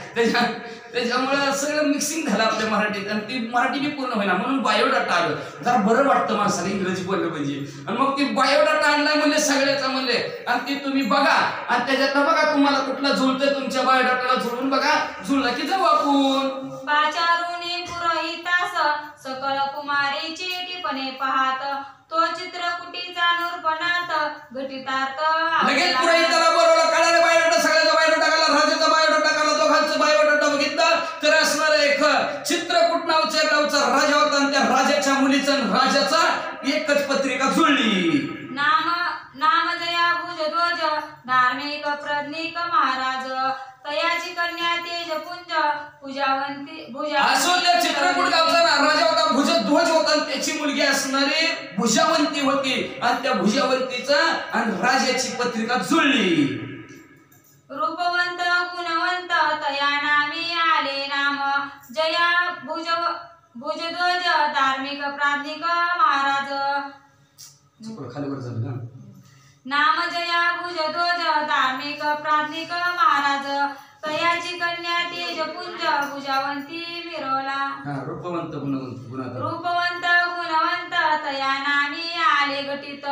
त्याच्यामुळे सगळं मिक्सिंग झालं आपल्या मराठीत आणि ती मराठी बी पूर्ण होईना. म्हणून बायोडाटा आलं, जरा बरं वाटतं माणसाला इंग्रजी बोललं म्हणजे. आणि मग ती बायोडाटा आणलाय म्हणले सगळ्याचा म्हणले, आणि ती तुम्ही बघा आणि त्याच्यात बघा तुम्हाला कुठला जुळतंय, तुमच्या बायोडाटाला जुळून बघा, जुळला की जाऊ आपण. पाचारुनी पुरोहितास सकल कुमारीची टिपणे पाहात तो चित्रकुटीचा नूरपणात घटितार्थ. लगेच पुरोहिताला बोलवलं, कळालं बायोडाटा, सगळ्याचा बायोडाटा काढला, राजाचा बायोडाटा काढला, दोघांचा बायोडाटा बघितला तर असणार एक चित्रकूट नावच्या गावचा राजा होता आणि त्या राजाच्या मुलीचा राजाचा एकच पत्रिका जुळली. नाम जया भुजध्वज धार्मिक प्रज्ञिक महाराज तयाची कन्या तेजपुंज भुजावंती असो. त्या चित्रकूट गावचा राजा होता, भुजध्वज होता, त्याची मुलगी असणारी भुजावंती होती आणि त्या भुजावंतीचा आणि राजाची पत्रिका जुळली. रूपवंत गुणवंत तया नामी आले नाम जया भुजध्वज धार्मिक प्राज्ञिक महाराज. खाली वर झालं ना. नाम जया भुजध्वज धार्मिक प्राज्ञिक महाराज तयाची कन्या तेजपुंज भुजावंती मिरवला. रूपवंत गुणवंत रूपवंत गुणवंत तया नामी आले घटित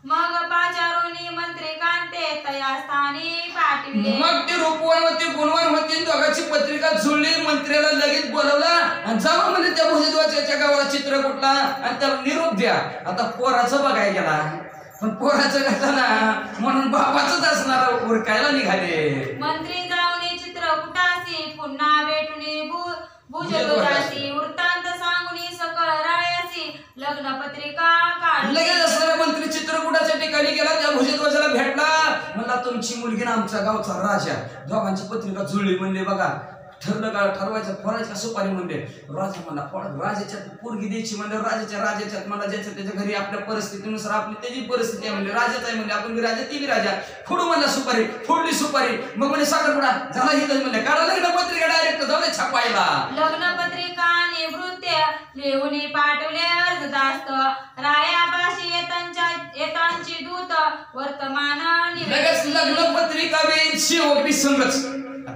मग पाचारुनी मंत्री कांते तया स्थानी पाठविले. मग ते रूपवान होते, गुणवान होते, दोघांची पत्रिका जुळली. मंत्र्याला लगेच बोलवला आणि जावा म्हणजे त्या भुजध्वजाच्या गावाला चित्रकूटला आणि त्याला निरोप द्या. आता पोराचं बघायला गेला, पण पोराचं कसं ना म्हणून बापाचंच असणार उरकायला निघाले. मंत्री जाऊन चित्रकूटासी पुन्हा भेटुनी भुजध्वजासी वृत्तांत सांगुनी सकळ रायासी लग्न पत्रिका काढली. लगेच असणारा मंत्री चित्रकूटाच्या ठिकाणी गेला, त्या भुजध्वजाला भेटला, म्हणला तुमची मुलगी ना आमच्या गावचा राजा, दोघांची पत्रिका जुळली. म्हणले बघा ठरलं का ठरवायचं फोडायचं का सुपारी म्हणले. राजा म्हणला फोडा. राजाच्यात पोरगी द्यायची म्हणले राजाच्यात मला ज्याच्या त्याच्या घरी आपल्या परिस्थितीनुसार आपली त्याची परिस्थिती आहे म्हणले. राजाच आहे म्हणले आपण बी राजा ती बी राजा. फोडू म्हणला सुपारी. फोडली सुपारी. मग म्हणजे साखरपुडा झाला ही म्हणले. काढा लग्न पत्रिका डायरेक्ट जाऊ दे छापायला. लग्न पत्रिका निवृत्त्या लिहून पाठवले अर्जदास्त रायापाशी येतांची दूत वर्तमान लगेच लग्न पत्रिका बी शेवट बी संगच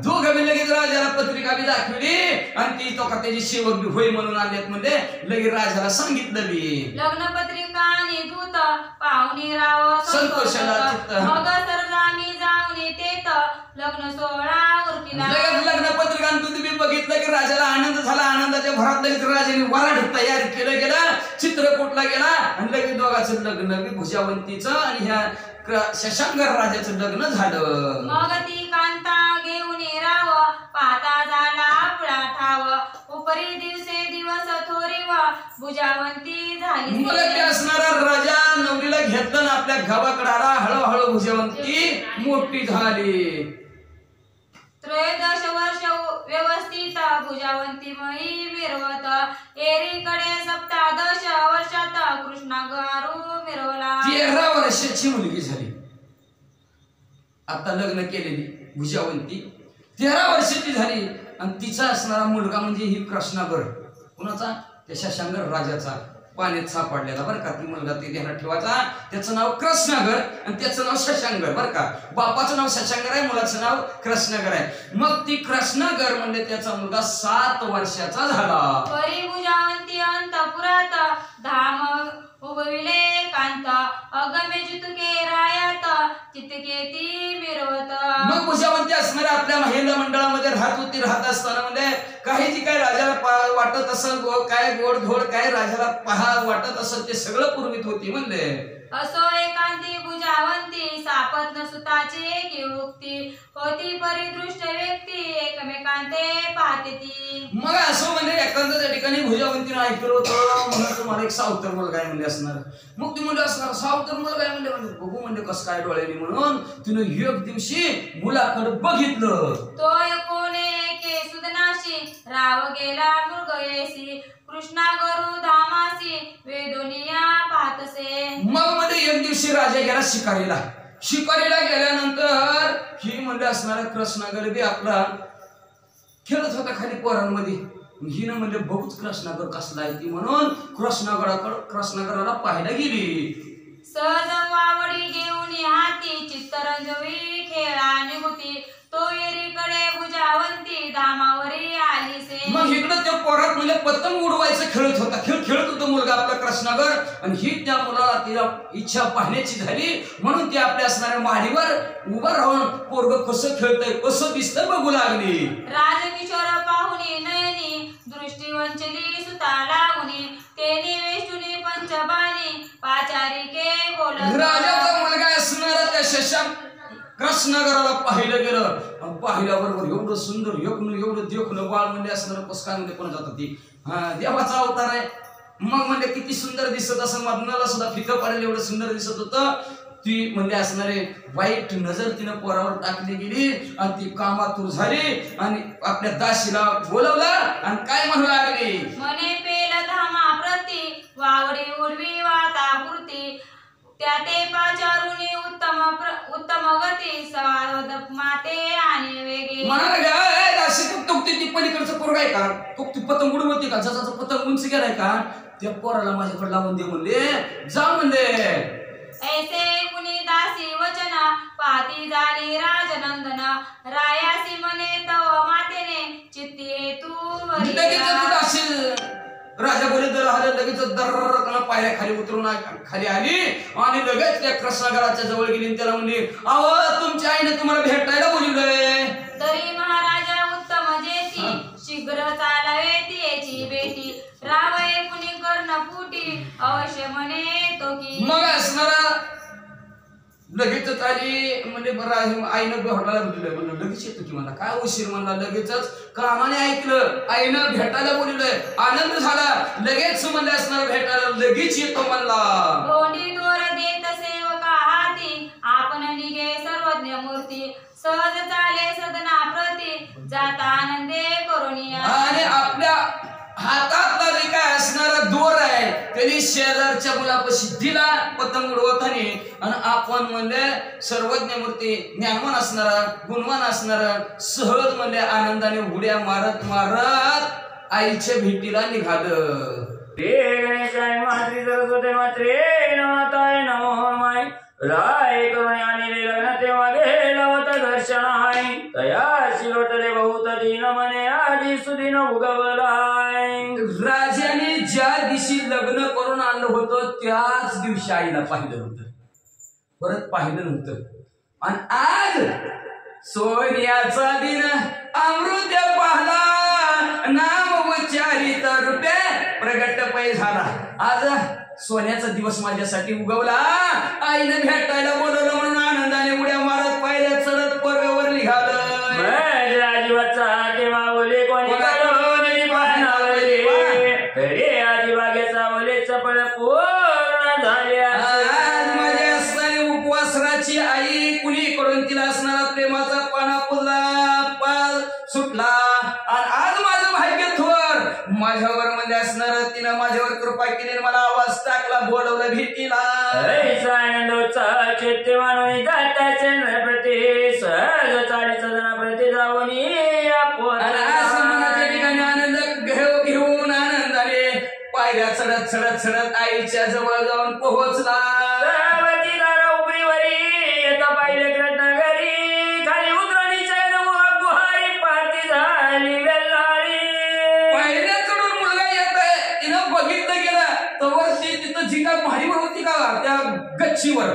दोघं बी लगेच राजाला पत्रिका बी दाखवली आणि ती तो का त्याची शेवट बी होय म्हणून आल्यात म्हणजे लगेच राजाला सांगितलं बी. लग्न पत्रिका आणि दूत पाहुणी राव संतोषाला चित्त. मग सरजामी जाऊन तेत लग्न सोहळा उरकिला. लगेच लग्न पत्रिका दूत बी बघितलं की राजाला आनंद झाला. आनंदाच्या भरात लगेच राजाने वराड तयार केलं गेला. चित्रकूटला गेला आणि लगेच दोघांचं लग्न बी भुजावंतीचं आणि ह्या शशांकर राजाचं लग्न झालं. मग ती कांता घेऊन राव पाहता झाला आपला ठाव उपरी दिवसे दिवस थोरी व भुजावंती झाली. मग ते असणारा राजा नवरीला घेतलं ना आपल्या गावाकडे आला. हळूहळू भुजावंती मोठी झाली. त्रयोदश वर्ष व्यवस्थित भुजावंती मही मिरवत एरीकडे सप्तादश वर्षात कृष्णागारू मिरवला. 13 वर्षाची मुलगी झाली. आता लग्न केलेली भुजावंती 13 वर्षाची झाली आणि तिचा असणारा मुलगा म्हणजे ही कृष्णागर. कुणाचा? त्या शशांकर राजाचा. पाण्यात सापडलेला बरं का. ती मुलगा ते ध्यानात ठेवायचा. त्याचं नाव कृष्णागर आणि त्याचं नाव शशांकर बरं का. बापाचं नाव शशांकर आहे मुलाचं नाव कृष्णागर आहे. मग ती कृष्णागर म्हणजे त्याचा मुलगा 7 वर्षाचा झाला. परी भुजावंती अंतपुरात धाम उभविले कांत अगमे जितके रायात चितके ती मिरवत. मग भुजावंती असणाऱ्या आपल्या महिला मंडळामध्ये राहत होती. राहत असताना म्हणजे काही जी काय राजाला वाटत असेल काय गोड धोड काय राजाला पहा वाटत असेल ते सगळं पुरवित होती म्हणले. असो एकांती भुजावंती सापत्न सुताची की उक्ती होती परिदृष्ट व्यक्ती एकमेकांते पाहते ती. मग असं म्हणजे एकांताच्या ठिकाणी भुजावंतीने ऐकलं होतं म्हणून तुम्हाला एक सावतर मुलगा आहे म्हणजे असणार. मग ती म्हणजे असणार सावतर मुलगा आहे म्हणजे बघू म्हणजे कसं काय डोळ्याने म्हणून तिनं एक दिवशी मुलाकडे बघितलं. तो कोणे एके सुदनाशी राव गेला मृगयेसी कृष्णा गरु धामासी वेदोनिया पाहतसे. मग मध्ये एक दिवशी राजा गेला शिकारीला. शिकारीला गेल्यानंतर ही म्हणजे असणारा कृष्णागर बी आपला खेळत होता खाली पोरांमध्ये. हिनं म्हणजे बघूच कृष्णागर कसला आहे ती म्हणून कृष्णागराला पाहायला गेली. सहज वावडी घेऊन हाती चित्तरंजवी खेळा निघुती तो एरीकडे भुजावंती धामावरी आलीसे. मग इकडं त्या पोरात म्हणजे पतंग उडवायचं खेळत होता. खेळत होता मुलगा आपला कृष्णागर आणि ही त्या मुलाला तिला इच्छा पाहण्याची झाली म्हणून ती आपल्या असणाऱ्या माडीवर उभं राहून पोरग कसं खेळतंय कसं दिसतंय बघू लागली. राजकिशोर पाहुणी नयनी दृष्टी वंचली सुता लागुनी तेनी वेष्टुनी पंचबाणी पाचारिके बोलत. राजाचा मुलगा असणारा त्या शशांक कृष्णागराला पाहिलं गेलं. पाहिल्याबरोबर एवढं सुंदर एवढं देखणं बाळ म्हणजे असणार कसं काय म्हणजे कोण जातात ती देवाचा अवतार आहे. मग म्हणजे किती सुंदर दिसत असं मदनाला सुद्धा फिकं पडेल एवढं सुंदर दिसत होतं. ती म्हणजे असणारे वाईट नजर तिनं पोरावर टाकली गेली आणि ती कामातूर झाली आणि आपल्या दासीला बोलवलं आणि काय म्हणू लागली. मने पेल धामा प्रती वावडी उडवी वाता कृती त्या ते पाचारुनी उत्तम गती सवाद माते आणि वेगे. म्हणाले दासी ती पलीकडचं पोरग आहे का ती पतंग उडवती का जसा पतंग उंच गेलाय का त्या पोराला माझ्याकडे लावून दे म्हणले. जा म्हणले. ऐसे कुणी दासी वचन पाती झाली राजनंदन रायासी मने तव मातेने चित्ती तू राजा बोले लगेच दर्रकन पायऱ्या खाली उतरून खाली आली आणि लगेच त्या कृष्णागराच्या जवळ गेली. त्याला म्हणली अहो तुमच्या आईने तुम्हाला भेटायला बोलवलंय. तरी महाराजा उत्तम जेती शीघ्र चालावे तिची बेटी रावय कुणी कर्ण फुटी अवश्य म्हणे तो की. मग असणारा लगेचच आली म्हणजे बरं आईनं भेटायला बोलवलंय म्हणलं लगेच येतो की मला काय उशीर म्हणला. लगेचच कानाने ऐकलं आईनं भेटायला बोलवलंय. आनंद झाला. लगेच म्हणले असणार भेटायला लगेच येतो म्हणला. गोंडी दोर देत सेवका हाती आपण निघे सर्वज्ञ मूर्ती सहज चाले सदना प्रती जाता आनंदे करुणिया आणि आपल्या हातातला जे काय असणारा दोर आहे त्यांनी शेजारच्या मुलापाशी दिला पतंग उडवताना आणि आपण म्हणजे सर्वज्ञ मूर्ती ज्ञानवान असणारा गुणवान असणारा सहज म्हणजे आनंदाने उड्या मारत मारत आईच्या भेटीला निघालं. गणेशाय मात्री सरस्वती मात्रे नमताय नमो माय राय करुणे आणि लग्न तेव्हा गेलं होतं दर्शन आहे तयाशी लोटले बहुत दिन मने आधी सुदिन उगवलाय. राजाने ज्या दिवशी लग्न करून आणलं होतं त्याच दिवशी आईला पाहिलं होतं, परत पाहिलं नव्हतं. आणि आज सोन्याचा दिन अमृत पाहला नाम उच्चारित रूपे प्रगट पै झाला. आज सोन्याचा दिवस माझ्यासाठी उगवला. आईने भेटायला बोलवलं म्हणून आनंदाने उड्या मारत पायऱ्या चढत पर्ववर निघालं. आजीबाचा ते मावले कोणी रे आजीबागेचा ओले चपळ पूर्ण झाल्या. आज माझ्या असणारी उपवासराची आई कुणीकडून तिला असणारा प्रेमाचा पाना पुजला पाल सुटला. आणि आज माझं भाग्य थोर माझ्यावर म्हणजे असणार तिनं माझ्यावर कृपा केली मला आवाज टाकला बोलवलं भेटीला. आनंदोत्साह चित्ते मानवी दाताचे प्रति सहज 40 जणांप्रती जाऊन मनाच्या ठिकाणी आनंद घेऊन आनंदाने पायऱ्या चढत चढत चढत आईच्या जवळ जाऊन पोहोचला. उपरीवरी येता पाहिले कृष्णगरी खाली उतरणीच्या गुहारी पाती झाली वेल्लाळी. पायऱ्या चढून मुलगा येत आहे तिनं बघितलं गेलं तर ती तिथं जी काय भारीवर होती का त्या गच्चीवर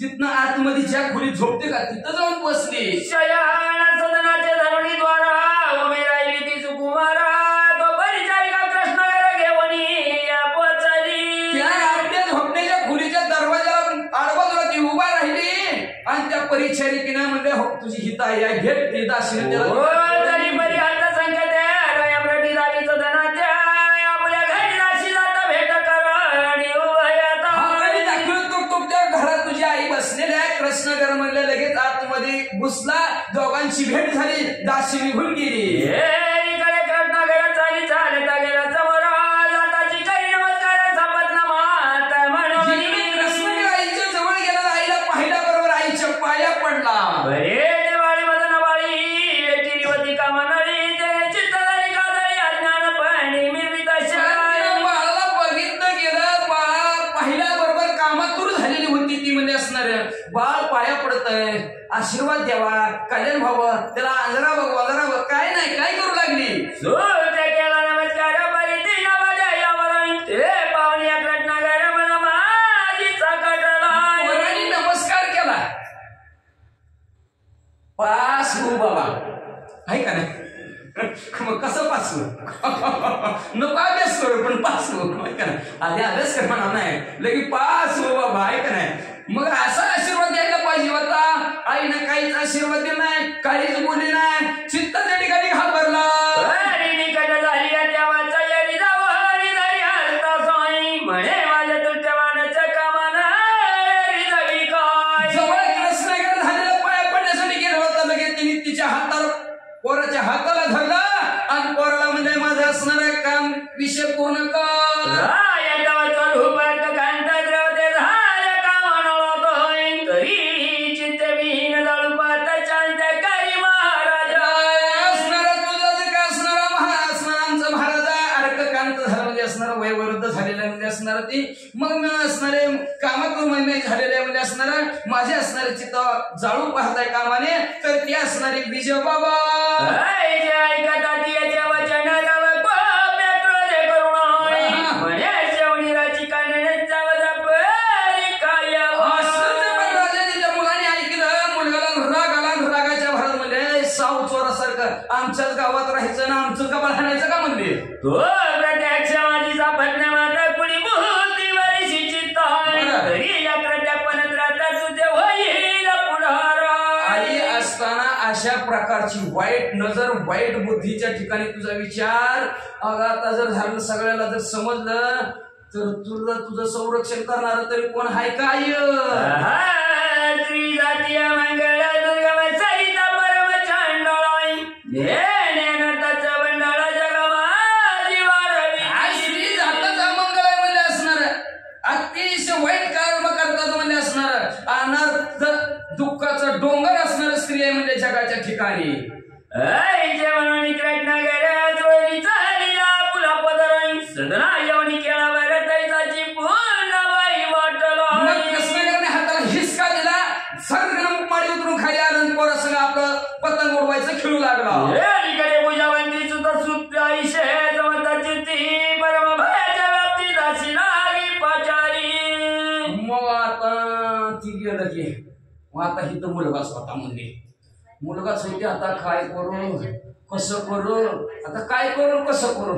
तिथनं आतमध्ये ज्या खोलीत झोपते का तिथं जाऊन बसली. शयन सदनाचे धरुणी द्वारा उभी राहिली ती सुकुमारा तो परिचारिका कृष्णगर घेऊन पोचली. त्या आपल्या झोपण्याच्या खोलीच्या दरवाजाला आडबाजूला ती उभा राहिली आणि त्या परिचारिकेनं म्हणजे हो तुझी हिता आहे भेट ती दाशीने त्याला तरी बरी आता संकट आहे दाजीचं धनाच्या आपल्या घरी दाशी जाता भेट कर आणि त्या घरात तुझी आई बसलेली आहे. कृष्णगर म्हणलं लगेच आतमध्ये घुसला. दोघांची भेट झाली. दाशी निघून गेली. कृष्णगर चाली चालता गेला समोर जाताची करी नमस्कार सपत्न मात म्हणून कृष्णगर आईच्या जवळ गेला. आईला पाहिल्या बरोबर आईच्या पाया पडला. दिवाळी मदन वाळी टिरीवती का मनळी ते चित्तदारी कादळी अज्ञान पाणी मिरवित बाळाला बघितलं गेलं. बाळ पाहिल्या बरोबर कामातूर झालेली होती ती म्हणजे असणार. बाळ पाया पडतय आशीर्वाद द्यावा कल्याण व्हावं त्याला आंजरा बघ वगैरा बघ काय नाही काय करू लागली. केला नमस्कार परिती यावर ते पाहुणे कृष्णगर मन माझीचा कटला नमस्कार केला. पास हो बाबा आहे का नाही मग कसं पास हो नको अभ्यास करू पण पास हो का नाही. आधी अभ्यास कर म्हणा नाही लगे पास हो बाबा आहे का नाही. मग असा आशीर्वाद द्यायला पाहिजे होता. आईनं काहीच आशीर्वाद दिला नाही काहीच बोलली नाही. चित्त त्या ठिकाणी घाबरला. म्हणे माझ्या तुझ्या मानाच्या कामाना जवळ कृष्णगर झालेला पाया पडण्यासाठी गेलं होतं. लगेच तिने तिच्या हाताला पोराच्या हाताला धरला आणि पोराला म्हणजे माझं असणारं काम विषय पूर्ण कर. वयोवृद्ध झालेल्या म्हणजे असणार ती मग मी असणारे कामातून महिने झालेल्या म्हणजे असणार माझे असणारे चित्त जाळू पाहताय कामाने तर ते असणारे विजय बाबा आमच्याच गावात राहायचं ना आमचं का हाणायचं का म्हणले तो प्रत्यक्ष माझीचा पत्न्यामाता कुणी मुहूर्ती वरीशी चित्त तरी या प्रत्यापनत राहता तुझे होईल पुढारा. आई असताना अशा प्रकारची वाईट नजर वाईट बुद्धीच्या ठिकाणी तुझा विचार आता जर झालं सगळ्याला जर समजलं तर तुला तुझं संरक्षण करणार तरी कोण हाय काय. श्री जातीय मंगळ दुर्गम सरिता परम चांडोळाई नेनताचा बंडाळा जगमाची वाढवी आज स्त्री जाताचा मंगळ आहे म्हणजे असणार, अतिशय वाईट कर्म करतात म्हणजे असणार, अनर्थ दुःखाचा डोंगर असणार स्त्री आहे म्हणजे जगाच्या ठिकाणी. म्हणून कृष्णगरची पुला पदराई सदना येऊन केळा बरताची पूर्णबाई वाटलो. मग कृष्णगरने हाताला हिसका दिला, सर्ग माडी उतरून खाली आनंद पोरा सगळं आपलं पतंग उडवायचं खेळू लागला. कडे पूजावंती सुद्धा सुप्त आयुष्य जमताची ती परम भयाच्या व्याप्तीत अशी लागी पाचारी. मग आता ती गेलं की मग आता ही तर मुलगा स्वतः म्हणजे मुलगाच होते. आता काय करू कसं करू, आता काय करू कसं करू,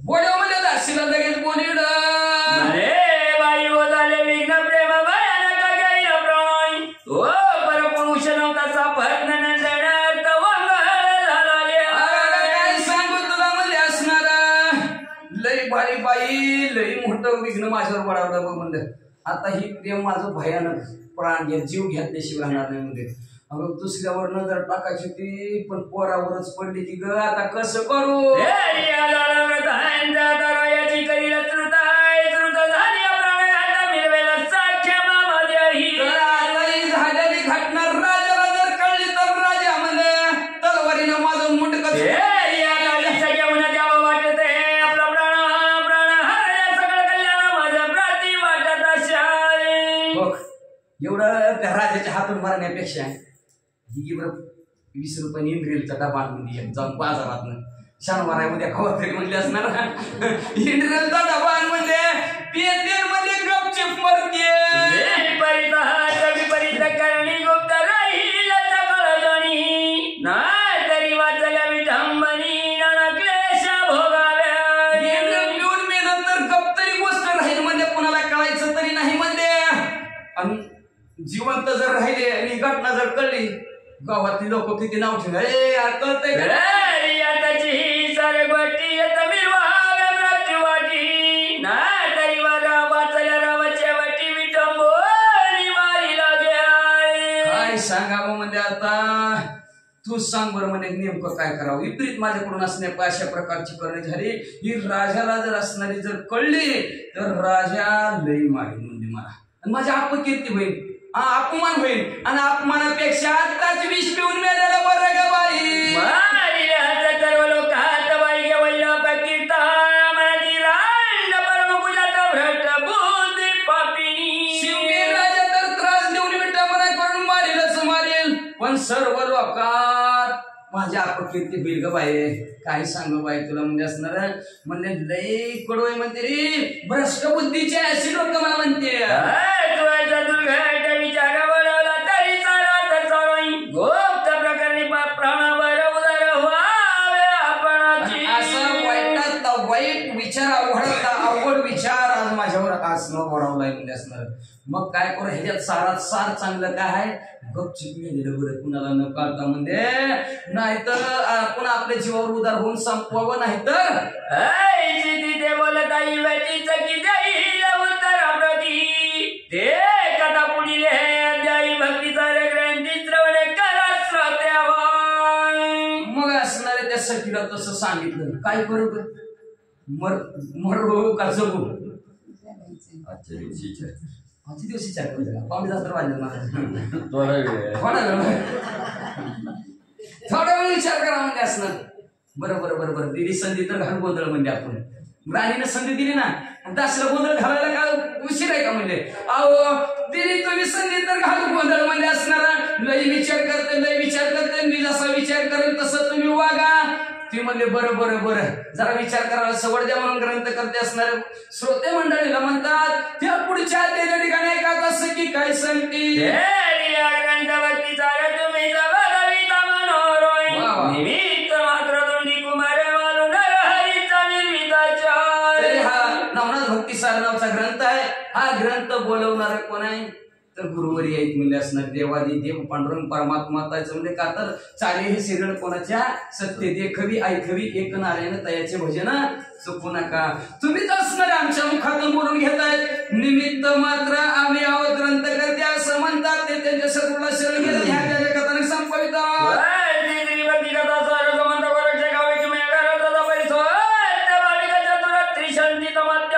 बोलव म्हणजे दासीला लगेच बोलिड बाई हो झाले विघ्न प्रेम भयानक गैर प्राण तो परपुरुष नव्हता सापत नंदनार्थ काय सांगू तुला म्हणजे असणार, लई बारी बाई लई मोठं विघ्न माझ्यावर पडावलं बघ म्हणलं. आता ही प्रेम माझं भयानक प्राण घ्या जीव घेतल्याशिवाय राहणार नाही म्हणजे. अगं दुसऱ्यावर नजर टाकायची ती पण पोरावरच पडली ती ग, आता कसं करू. झालेली घटना राजाला जर कळली तर राजा म्हणजे तलवारीनं माझं मुंडक एवढं त्या राजाच्या हातून मारण्यापेक्षा ही बरं 20 रुपये इंद्रियलचा डबा आणून जाऊन बाजारात शनिवार उद्या खावा तरी म्हणले असणार. इंद्रियलचा डबा म्हणजे पेते मध्ये गपचिप मरते करणी गुप्त राहील सकळजणी ना तरी वाचल्या विठंबनी क्लेश भोगाव्या. पिऊन मी नंतर गप तरी गोष्ट राहील म्हणजे कोणाला कळायचं तरी नाही म्हणजे. आणि जिवंत जर राहिले आणि घटना जर कळली गावातली लोक किती नाव ठेवते आताची सारे गोष्टी येत मिरवाव्या मृत्यू वाटी ना तरी वाचल्या रावाच्या वाटी विटंबोनी मारी लागल्या. काय सांगावं म्हणजे आता तू सांग बरं म्हणजे नेमकं काय करावं. विपरीत माझ्याकडून असण्या अशा प्रकारची करणी झाली. ही राजाला जर असणारी जर कळली तर राजा लई मारी म्हणजे मला आणि माझी अपकीर्ती होईल, अपमान होईल आणि अपमानापेक्षा आताच विष पिऊन मेलेलं बरं ग बाई. सर्व लोक हात बाई गेवल्या पकीर्ता मनाची रांड परमपूजाचा भ्रष्ट बुद्धी पापिनी. शिवने राजा तर त्रास देऊन विटंबना करून मारेलच मारेल पण सर्व लोकात माझ्या अपकीर्ती होईल ग बाई. काय सांगू बाई तुला म्हणजे असणार म्हणजे लई कडू आहे म्हणते रे, भ्रष्ट बुद्धीचे अशी लोक मला म्हणते. विचार बनवला तरी चालत चालू गोप्त प्रकरणी प्राणावर उदर व्हावे आपणाची. असं वाईटात वाईट विचार अवघड विचार आज माझ्यावर असणं वाढवलाय म्हणजे असणार. मग काय करू ह्याच्यात सारात सार चांगलं काय आहे गपचिप गेलेलं बरं कुणाला न कळता म्हणजे, नाहीतर आपण आपल्या जीवावर उदार होऊन संपवावं. नाहीतर तिथे बोलत आई व्यतीच की देईल उत्तर प्रती ते कथा पुढील अध्यायी भक्तीचा ग्रंथी श्रवण करा श्रोत्यावा. मग असणारे त्या सखीला तसं सांगितलं. काय करू मरू का जगू. आजच्या दिवशी चार करू पाहुणे जास्त वाजले थोडा वेळ विचार करा म्हणजे असणार. बरोबर दिली संधी तर घाल गोंधळ म्हणजे आपण राणीनं संधी दिली ना दासला गोंधळ घालायला काय उशीर आहे का म्हणजे. अहो दिली तुम्ही संधी तर घालू गोंधळ म्हणजे असणार. लई विचार करते मी जसा विचार करेल तसं तुम्ही वागा. ती म्हणले बरं जरा विचार करायला सवड द्या म्हणून ग्रंथ करते असणार श्रोते मंडळीला म्हणतात त्या पुढच्या त्याच्या ठिकाणी ऐका कसं की काय सांगते ग्रंथ भक्तीचा तुम्ही जबाबदारीचा मनोरोय निमित्त मात्र दोंडी कुमार मारून हरीचा निर्मिताच्या. हा नवनाथ भक्तीसार नावाचा ग्रंथ आहे. हा ग्रंथ बोलवणार कोण आहे तर गुरुवरी आहेत म्हणजे असणार. देवादी देव पांडुरंग परमात्मा म्हणजे का तर चाले हे सिरळ कोणाच्या सत्य देखवी ऐकवी एक नारायण तयाचे भजन चुकू नका. तुम्हीच असणार आमच्या मुखातून बोलून घेतायत. निमित्त मात्र आम्ही आहोत ग्रंथ करते असं म्हणतात. ते त्यांच्या सगळ्याला शरण गेलं ह्या कथाने संपवितात. मध्य